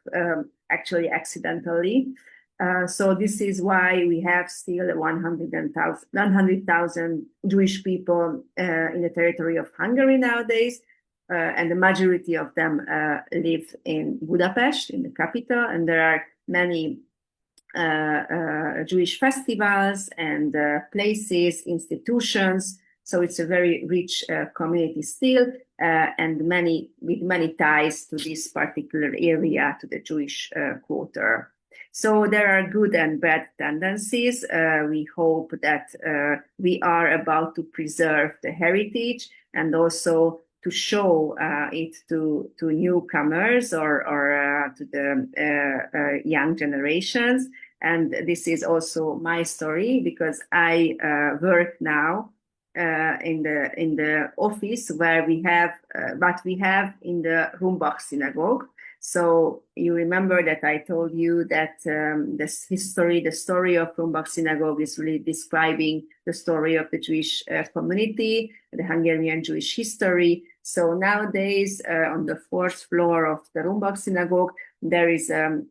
actually accidentally. So this is why we have still 100,000 Jewish people in the territory of Hungary nowadays. And the majority of them live in Budapest, in the capital, and there are many Jewish festivals and places, institutions. So it's a very rich community still, and with many ties to this particular area, to the Jewish quarter. So there are good and bad tendencies. We hope that we are about to preserve the heritage and also to show it to newcomers or to the young generations. And this is also my story, because I work now in the office where we have what we have in the Rumbach synagogue. So you remember that I told you that the story of Rumbach synagogue is really describing the story of the Jewish community, the Hungarian Jewish history. So nowadays, on the fourth floor of the Rumbach synagogue, there is an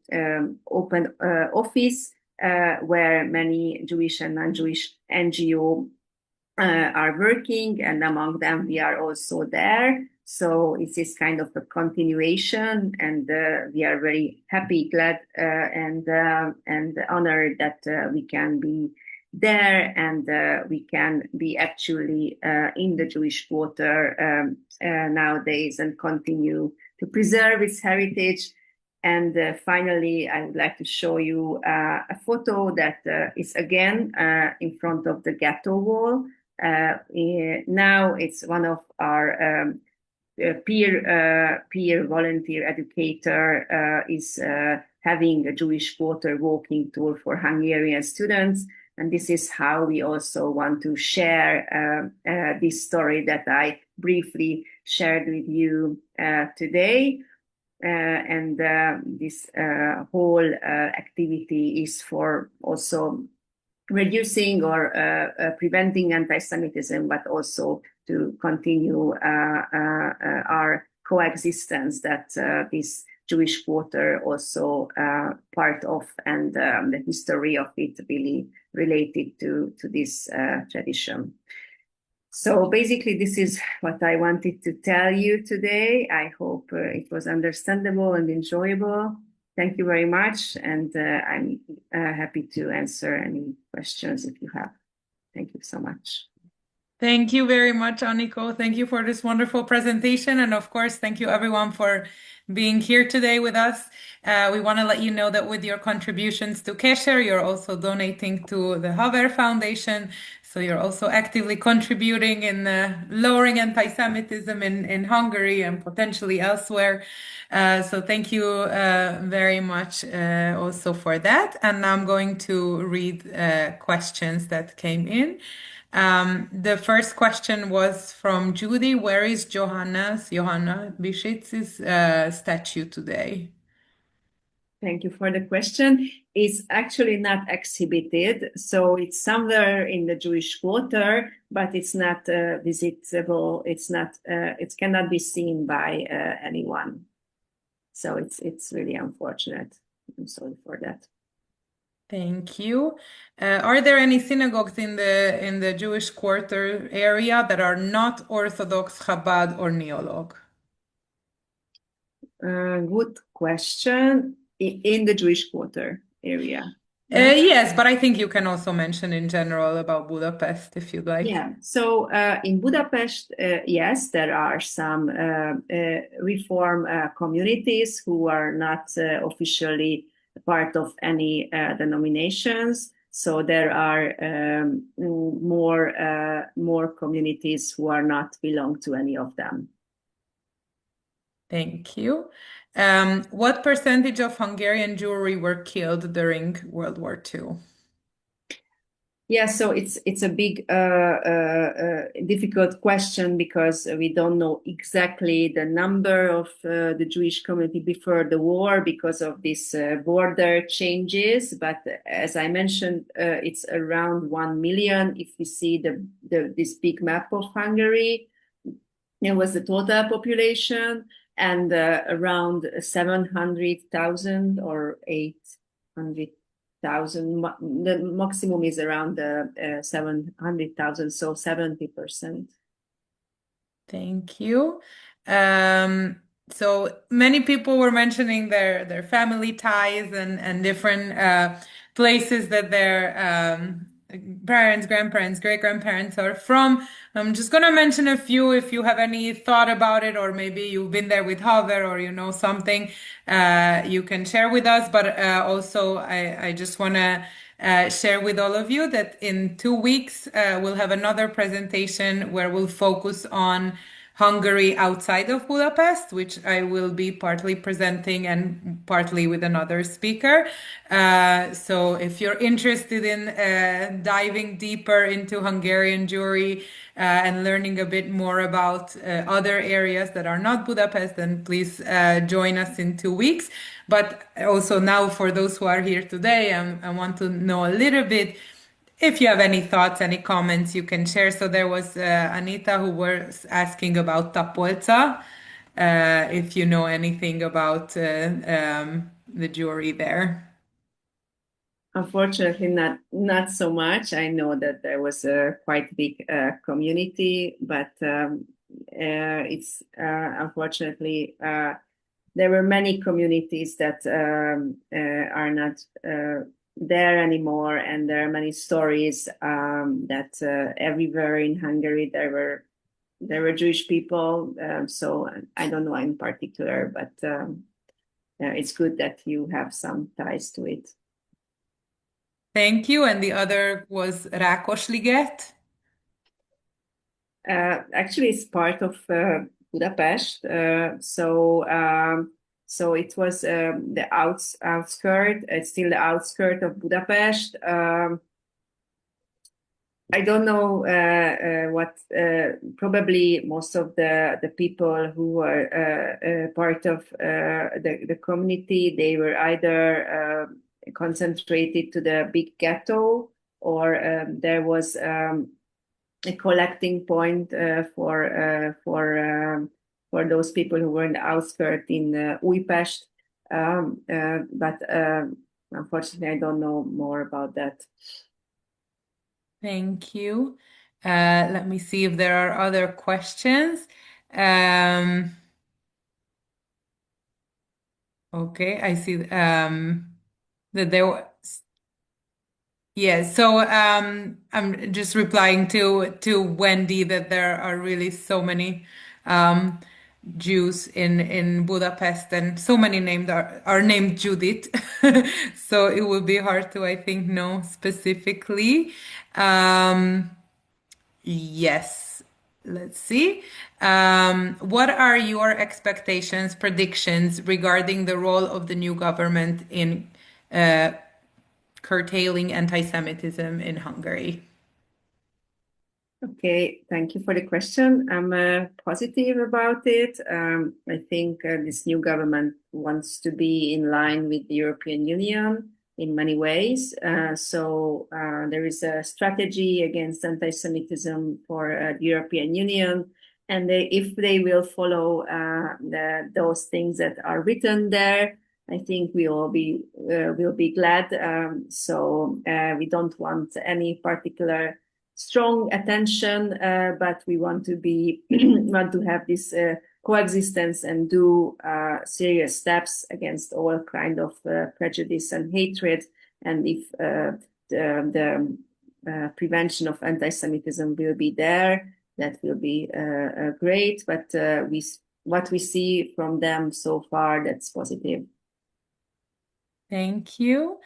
open office where many Jewish and non-Jewish NGO are working, and among them we are also there. So it is kind of a continuation, and we are very happy, glad, and honored that we can be there, and we can be actually in the Jewish quarter nowadays and continue to preserve its heritage. And finally, I would like to show you a photo that is again in front of the ghetto wall Now it's one of our peer volunteer educator is having a Jewish Quarter walking tour for Hungarian students. And this is how we also want to share this story that I briefly shared with you today. And this whole activity is for also reducing or preventing anti-Semitism, but also to continue our coexistence that this Jewish Quarter also part of, and the history of it really related to this tradition. So basically, this is what I wanted to tell you today. I hope it was understandable and enjoyable. Thank you very much, and I'm happy to answer any questions if you have. Thank you so much. Thank you very much, Aniko. Thank you for this wonderful presentation. And of course, thank you everyone for being here today with us. We want to let you know that with your contributions to Kesher, you're also donating to the Haver Foundation. So you're also actively contributing in lowering anti-Semitism in Hungary and potentially elsewhere. So thank you very much also for that. And now I'm going to read questions that came in. The first question was from Judy. Where is Johanna Bischitz's statue today? Thank you for the question. It's actually not exhibited, so it's somewhere in the Jewish Quarter, but it's not visitable. It's not. It cannot be seen by anyone. So it's really unfortunate. I'm sorry for that. Thank you. Are there any synagogues in the Jewish Quarter area that are not Orthodox, Chabad, or Neolog? Good question. In the Jewish Quarter area. Yes, but I think you can also mention in general about Budapest if you'd like. Yeah. So in Budapest, yes, there are some Reform communities who are not officially part of any denominations. So there are more communities who are not belong to any of them. Thank you. What percentage of Hungarian Jewry were killed during World War II? Yeah, so it's a big difficult question because we don't know exactly the number of the Jewish community before the war because of these border changes. But as I mentioned, it's around 1 million. If you see this big map of Hungary, it was the total population, and around 700,000 or 800,000. The maximum is around 700,000, so 70%. Thank you. So many people were mentioning their family ties and different places that their parents, grandparents, great-grandparents are from. I'm just going to mention a few if you have any thought about it, or maybe you've been there with Haver or you know something you can share with us. But also, I just want to share with all of you that in 2 weeks we'll have another presentation where we'll focus on Hungary outside of Budapest, which I will be partly presenting and partly with another speaker. So if you're interested in diving deeper into Hungarian Jewry and learning a bit more about other areas that are not Budapest, then please join us in 2 weeks. But also now for those who are here today, I want to know a little bit. If you have any thoughts, any comments, you can share. So there was Anita who was asking about Tapolca, if you know anything about the Jewry there. Unfortunately, not so much. I know that there was a quite big community, but it's unfortunately there were many communities that are not there anymore, and there are many stories that everywhere in Hungary there were Jewish people. So I don't know in particular, but it's good that you have some ties to it. Thank you. And the other was Rákosliget. Actually, it's part of Budapest. So it was the outskirt. It's still the outskirt of Budapest. I don't know what. Probably most of the people who were part of the community, they were either concentrated to the big ghetto, or there was a collecting point for those people who were in the outskirts in Újpest. But unfortunately, I don't know more about that. Thank you. Let me see if there are other questions. Okay, I see that there was. Yes, so I'm just replying to Wendy that there are really so many um, Jews in Budapest, and so many named are named Judith. So it would be hard to, I think, know specifically. Um, yes, let's see. What are your expectations, predictions regarding the role of the new government in curtailing anti-Semitism in Hungary? Okay, thank you for the question. I'm positive about it. I think this new government wants to be in line with the European Union in many ways. So there is a strategy against anti-Semitism for the European Union. And if they will follow those things that are written there, I think we all will be glad. So we don't want any particular strong attention, but we want to have this coexistence and do serious steps against all kind of prejudice and hatred. And if the prevention of anti-Semitism will be there, that will be great. But what we see from them so far, that's positive. Thank you.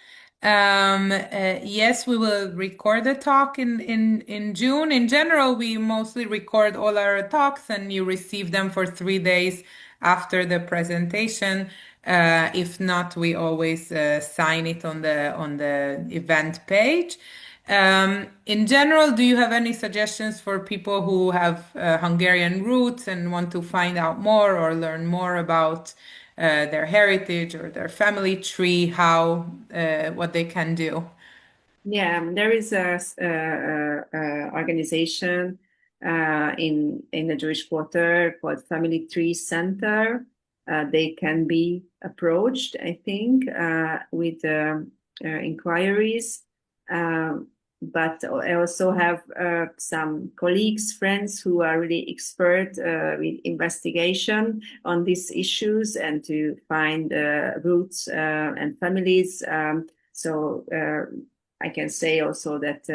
Yes, we will record the talk in June. In general, we mostly record all our talks and you receive them for 3 days after the presentation. If not, we always sign it on the event page. In general, do you have any suggestions for people who have Hungarian roots and want to find out more or learn more about their heritage or their family tree, what they can do? Yeah, there is a organization in the Jewish Quarter called Family Tree Center. They can be approached, I think, with inquiries. But I also have some colleagues, friends who are really expert with investigation on these issues and to find roots and families. So I can say also that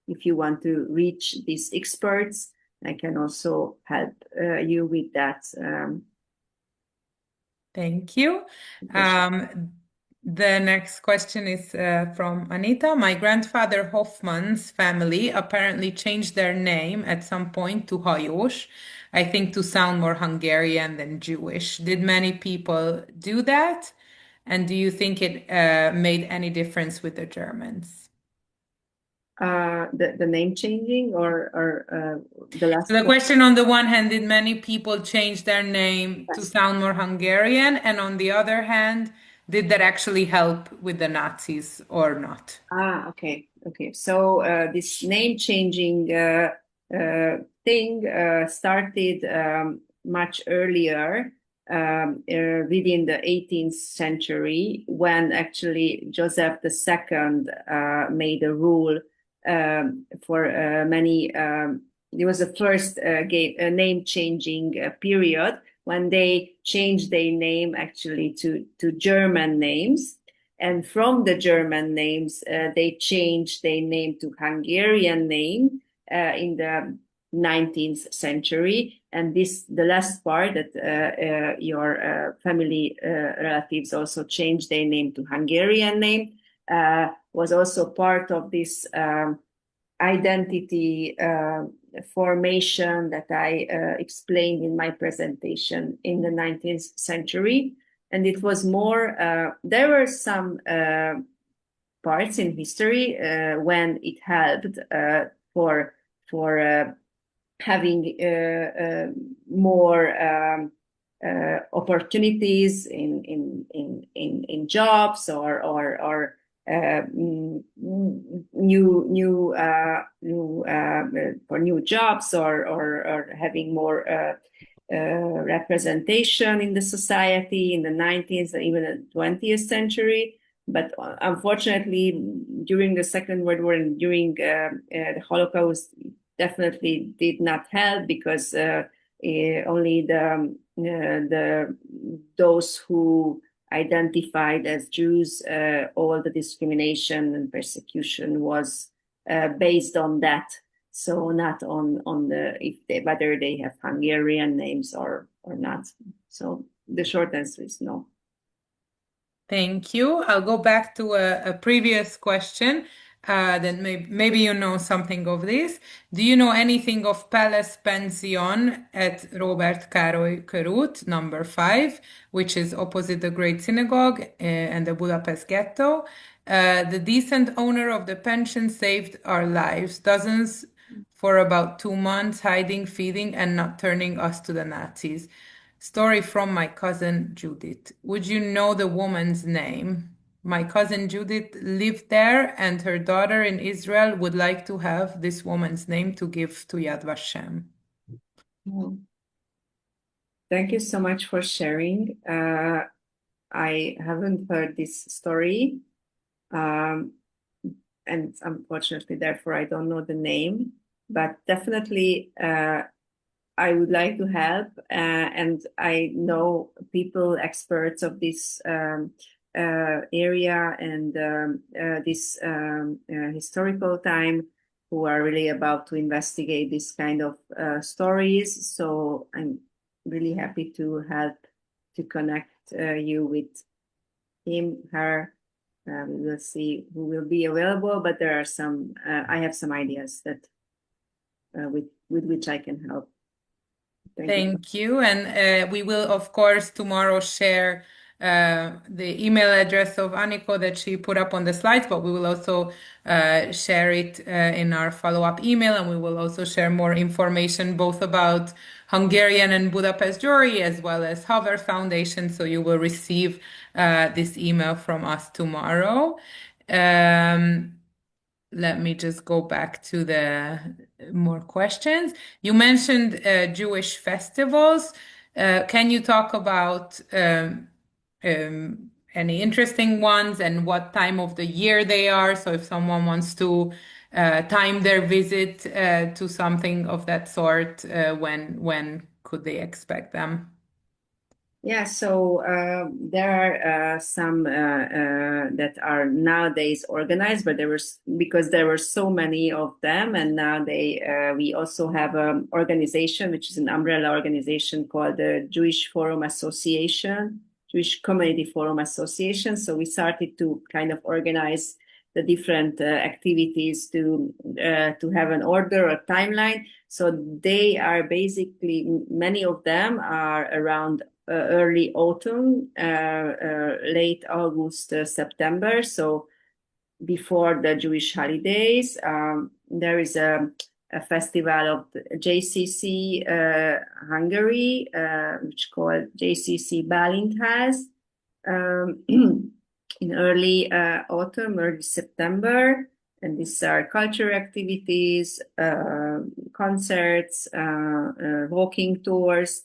if you want to reach these experts, I can also help you with that. Thank you. The next question is from Anita. My grandfather Hoffman's family apparently changed their name at some point to Hajós, I think to sound more Hungarian than Jewish. Did many people do that? And do you think it made any difference with the Germans? The name changing or the last. So the question on the one hand, did many people change their name to sound more Hungarian? And on the other hand, did that actually help with the Nazis or not? Okay. So this name changing thing started much earlier, within the 18th century, when actually Joseph II made a rule for many. It was the first name changing period when they changed their name actually to German names. And from the German names, they changed their name to Hungarian name in the 19th century. And the last part that your family relatives also changed their name to Hungarian name was also part of this identity formation that I explained in my presentation in the 19th century. And it was more, there were some parts in history when it helped for having more opportunities in jobs or new jobs or having more representation in the society in the 19th and even the 20th century. But unfortunately, during the Second World War and during the Holocaust, definitely did not help because only those who identified as Jews, all the discrimination and persecution was based on that. So not on whether they have Hungarian names or not. So the short answer is no. Thank you. I'll go back to a previous question. Then maybe you know something of this. Do you know anything of Palace Pension at Robert Károly körút, number 5, which is opposite the Great Synagogue and the Budapest ghetto? The decent owner of the pension saved our lives, dozens for about 2 months, hiding, feeding, and not turning us to the Nazis. Story from my cousin Judith. Would you know the woman's name? My cousin Judith lived there, and her daughter in Israel would like to have this woman's name to give to Yad Vashem. Thank you so much for sharing. I haven't heard this story, and unfortunately, therefore, I don't know the name. But definitely, I would like to help, and I know people, experts of this area and this historical time who are really about to investigate this kind of stories. So I'm really happy to help to connect you with him, her. We will see who will be available, but there are some, I have some ideas that with which I can help. Thank you. And we will, of course, tomorrow share the email address of Aniko that she put up on the slides, but we will also share it in our follow-up email, and we will also share more information both about Hungarian and Budapest Jewry as well as Haver Foundation. So you will receive this email from us tomorrow. Let me just go back to the more questions. You mentioned Jewish festivals. Can you talk about any interesting ones and what time of the year they are? So if someone wants to time their visit to something of that sort, when could they expect them? Yeah, so there are some that are nowadays organized, but because there were so many of them, and now we also have an organization which is an umbrella organization called the Jewish Forum Association, Jewish Community Forum Association. So we started to kind of organize the different activities to have an order or timeline. So they are basically, many of them are around early autumn, late August, September. So before the Jewish holidays, there is a festival of the JCC Hungary, which called JCC Bálintház, in early autumn, early September. And these are cultural activities, concerts, walking tours.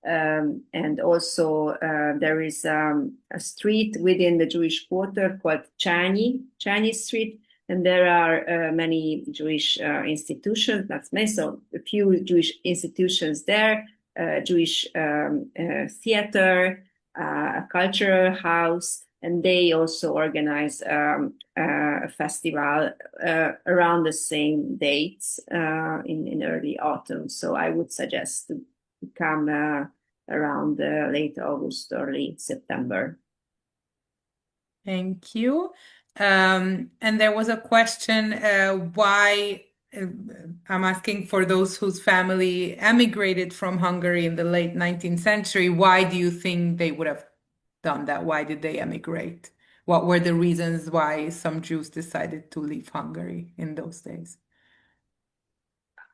And also there is a street within the Jewish quarter called Czarny Street, and there are many Jewish institutions, not many, so a few Jewish institutions there, Jewish theater, a cultural house, and they also organize a festival around the same dates in early autumn. So I would suggest to come around late August, early September. Thank you. And there was a question, why I'm asking for those whose family emigrated from Hungary in the late 19th century, why do you think they would have done that? Why did they emigrate? What were the reasons why some Jews decided to leave Hungary in those days?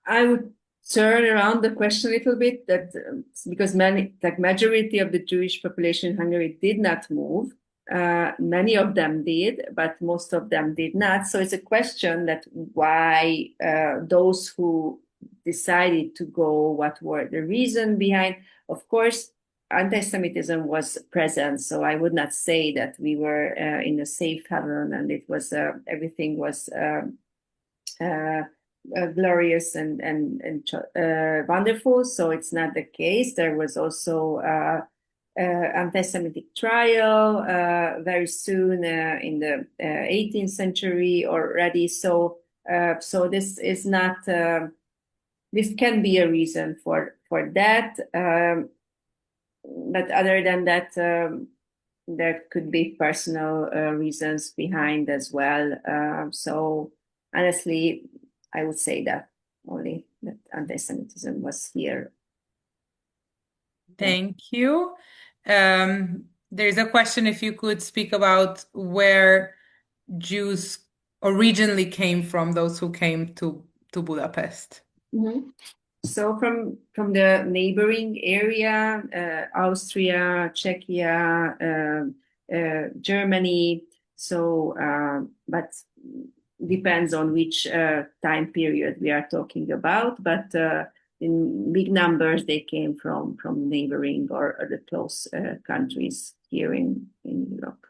I would turn around the question a little bit that because majority of the Jewish population in Hungary did not move. Many of them did, but most of them did not. So it's a question that why those who decided to go, what were the reason behind? Of course, anti-Semitism was present, so I would not say that we were in a safe haven and it was everything was glorious and wonderful. So it's not the case. There was also anti-Semitic trial very soon in the 18th century already. So this is not. This can be a reason for that. But other than that, there could be personal reasons behind as well. So honestly, I would say that only that anti-Semitism was here. Thank you. There's a question if you could speak about where Jews originally came from, those who came to Budapest. Mm-hmm. So from the neighboring area, Austria, Czechia, Germany. So, but depends on which time period we are talking about. But in big numbers, they came from neighboring or the close countries here in Europe.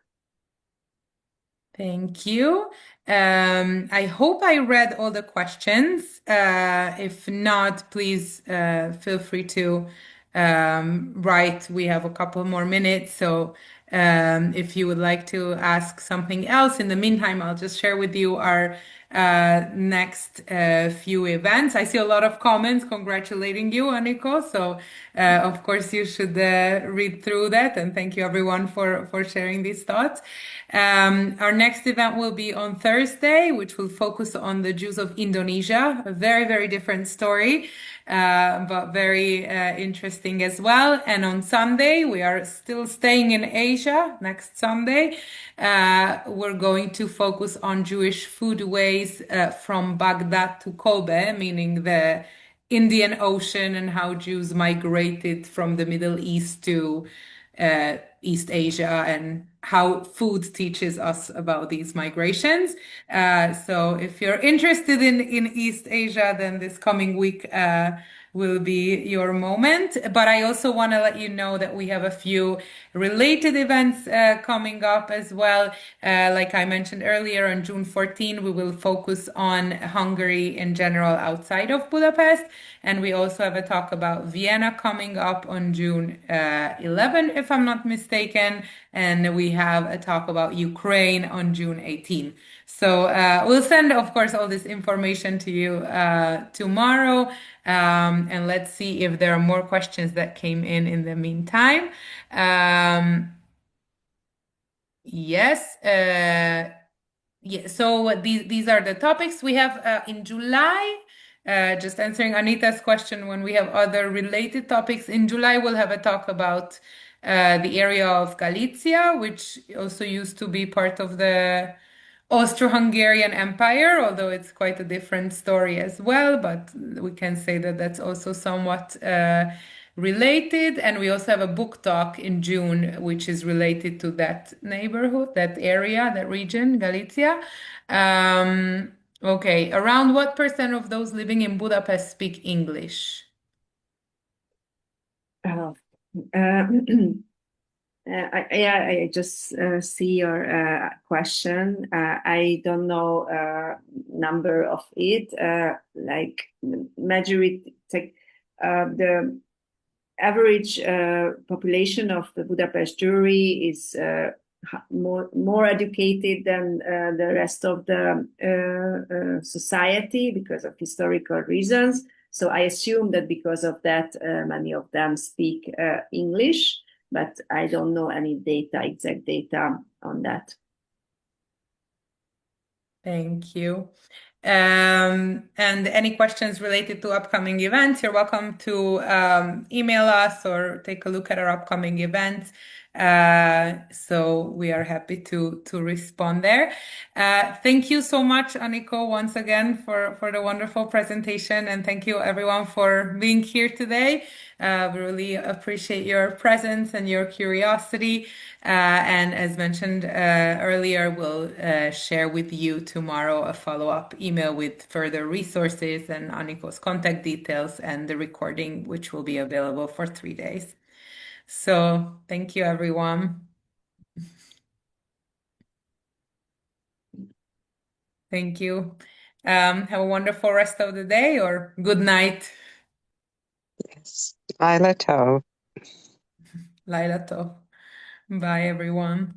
Thank you. I hope I read all the questions. If not, please feel free to write. We have a couple more minutes. So if you would like to ask something else, in the meantime, I'll just share with you our next few events. I see a lot of comments congratulating you, Aniko. So of course you should read through that. And thank you everyone for sharing these thoughts. Our next event will be on Thursday, which will focus on the Jews of Indonesia. A very, very different story, but very interesting as well. And on Sunday, we are still staying in Asia. Next Sunday, we're going to focus on Jewish foodways from Baghdad to Kobe, meaning the Indian Ocean and how Jews migrated from the Middle East to East Asia and how food teaches us about these migrations. So if you're interested in East Asia, then this coming week will be your moment. But I also want to let you know that we have a few related events coming up as well. Like I mentioned earlier, on June 14, we will focus on Hungary in general outside of Budapest. And we also have a talk about Vienna coming up on June 11, if I'm not mistaken. And we have a talk about Ukraine on June 18. So we'll send, of course, all this information to you tomorrow. And let's see if there are more questions that came in the meantime. Yes. Yeah, so these are the topics we have in July. Just answering Anita's question, when we have other related topics in July, we'll have a talk about the area of Galicia, which also used to be part of the Austro-Hungarian Empire, although it's quite a different story as well, but we can say that that's also somewhat related. And we also have a book talk in June, which is related to that neighborhood, that area, that region, Galicia. Okay, around what percent of those living in Budapest speak English? I just see your question. I don't know number of it. Like majority, the average population of the Budapest Jewry is more educated than the rest of the society because of historical reasons. So I assume that because of that, many of them speak English, but I don't know any exact data on that. Thank you. And And any questions related to upcoming events, you're welcome to email us or take a look at our upcoming events. So we are happy to respond there. Thank you so much, Aniko, once again for the wonderful presentation, and thank you everyone for being here today. We really appreciate your presence and your curiosity. And as mentioned earlier, we'll share with you tomorrow a follow-up email with further resources and Aniko's contact details and the recording, which will be available for 3 days. So thank you, everyone. Thank you. Have a wonderful rest of the day or good night. Yes. Laila Tov. Laila tov. Bye, everyone.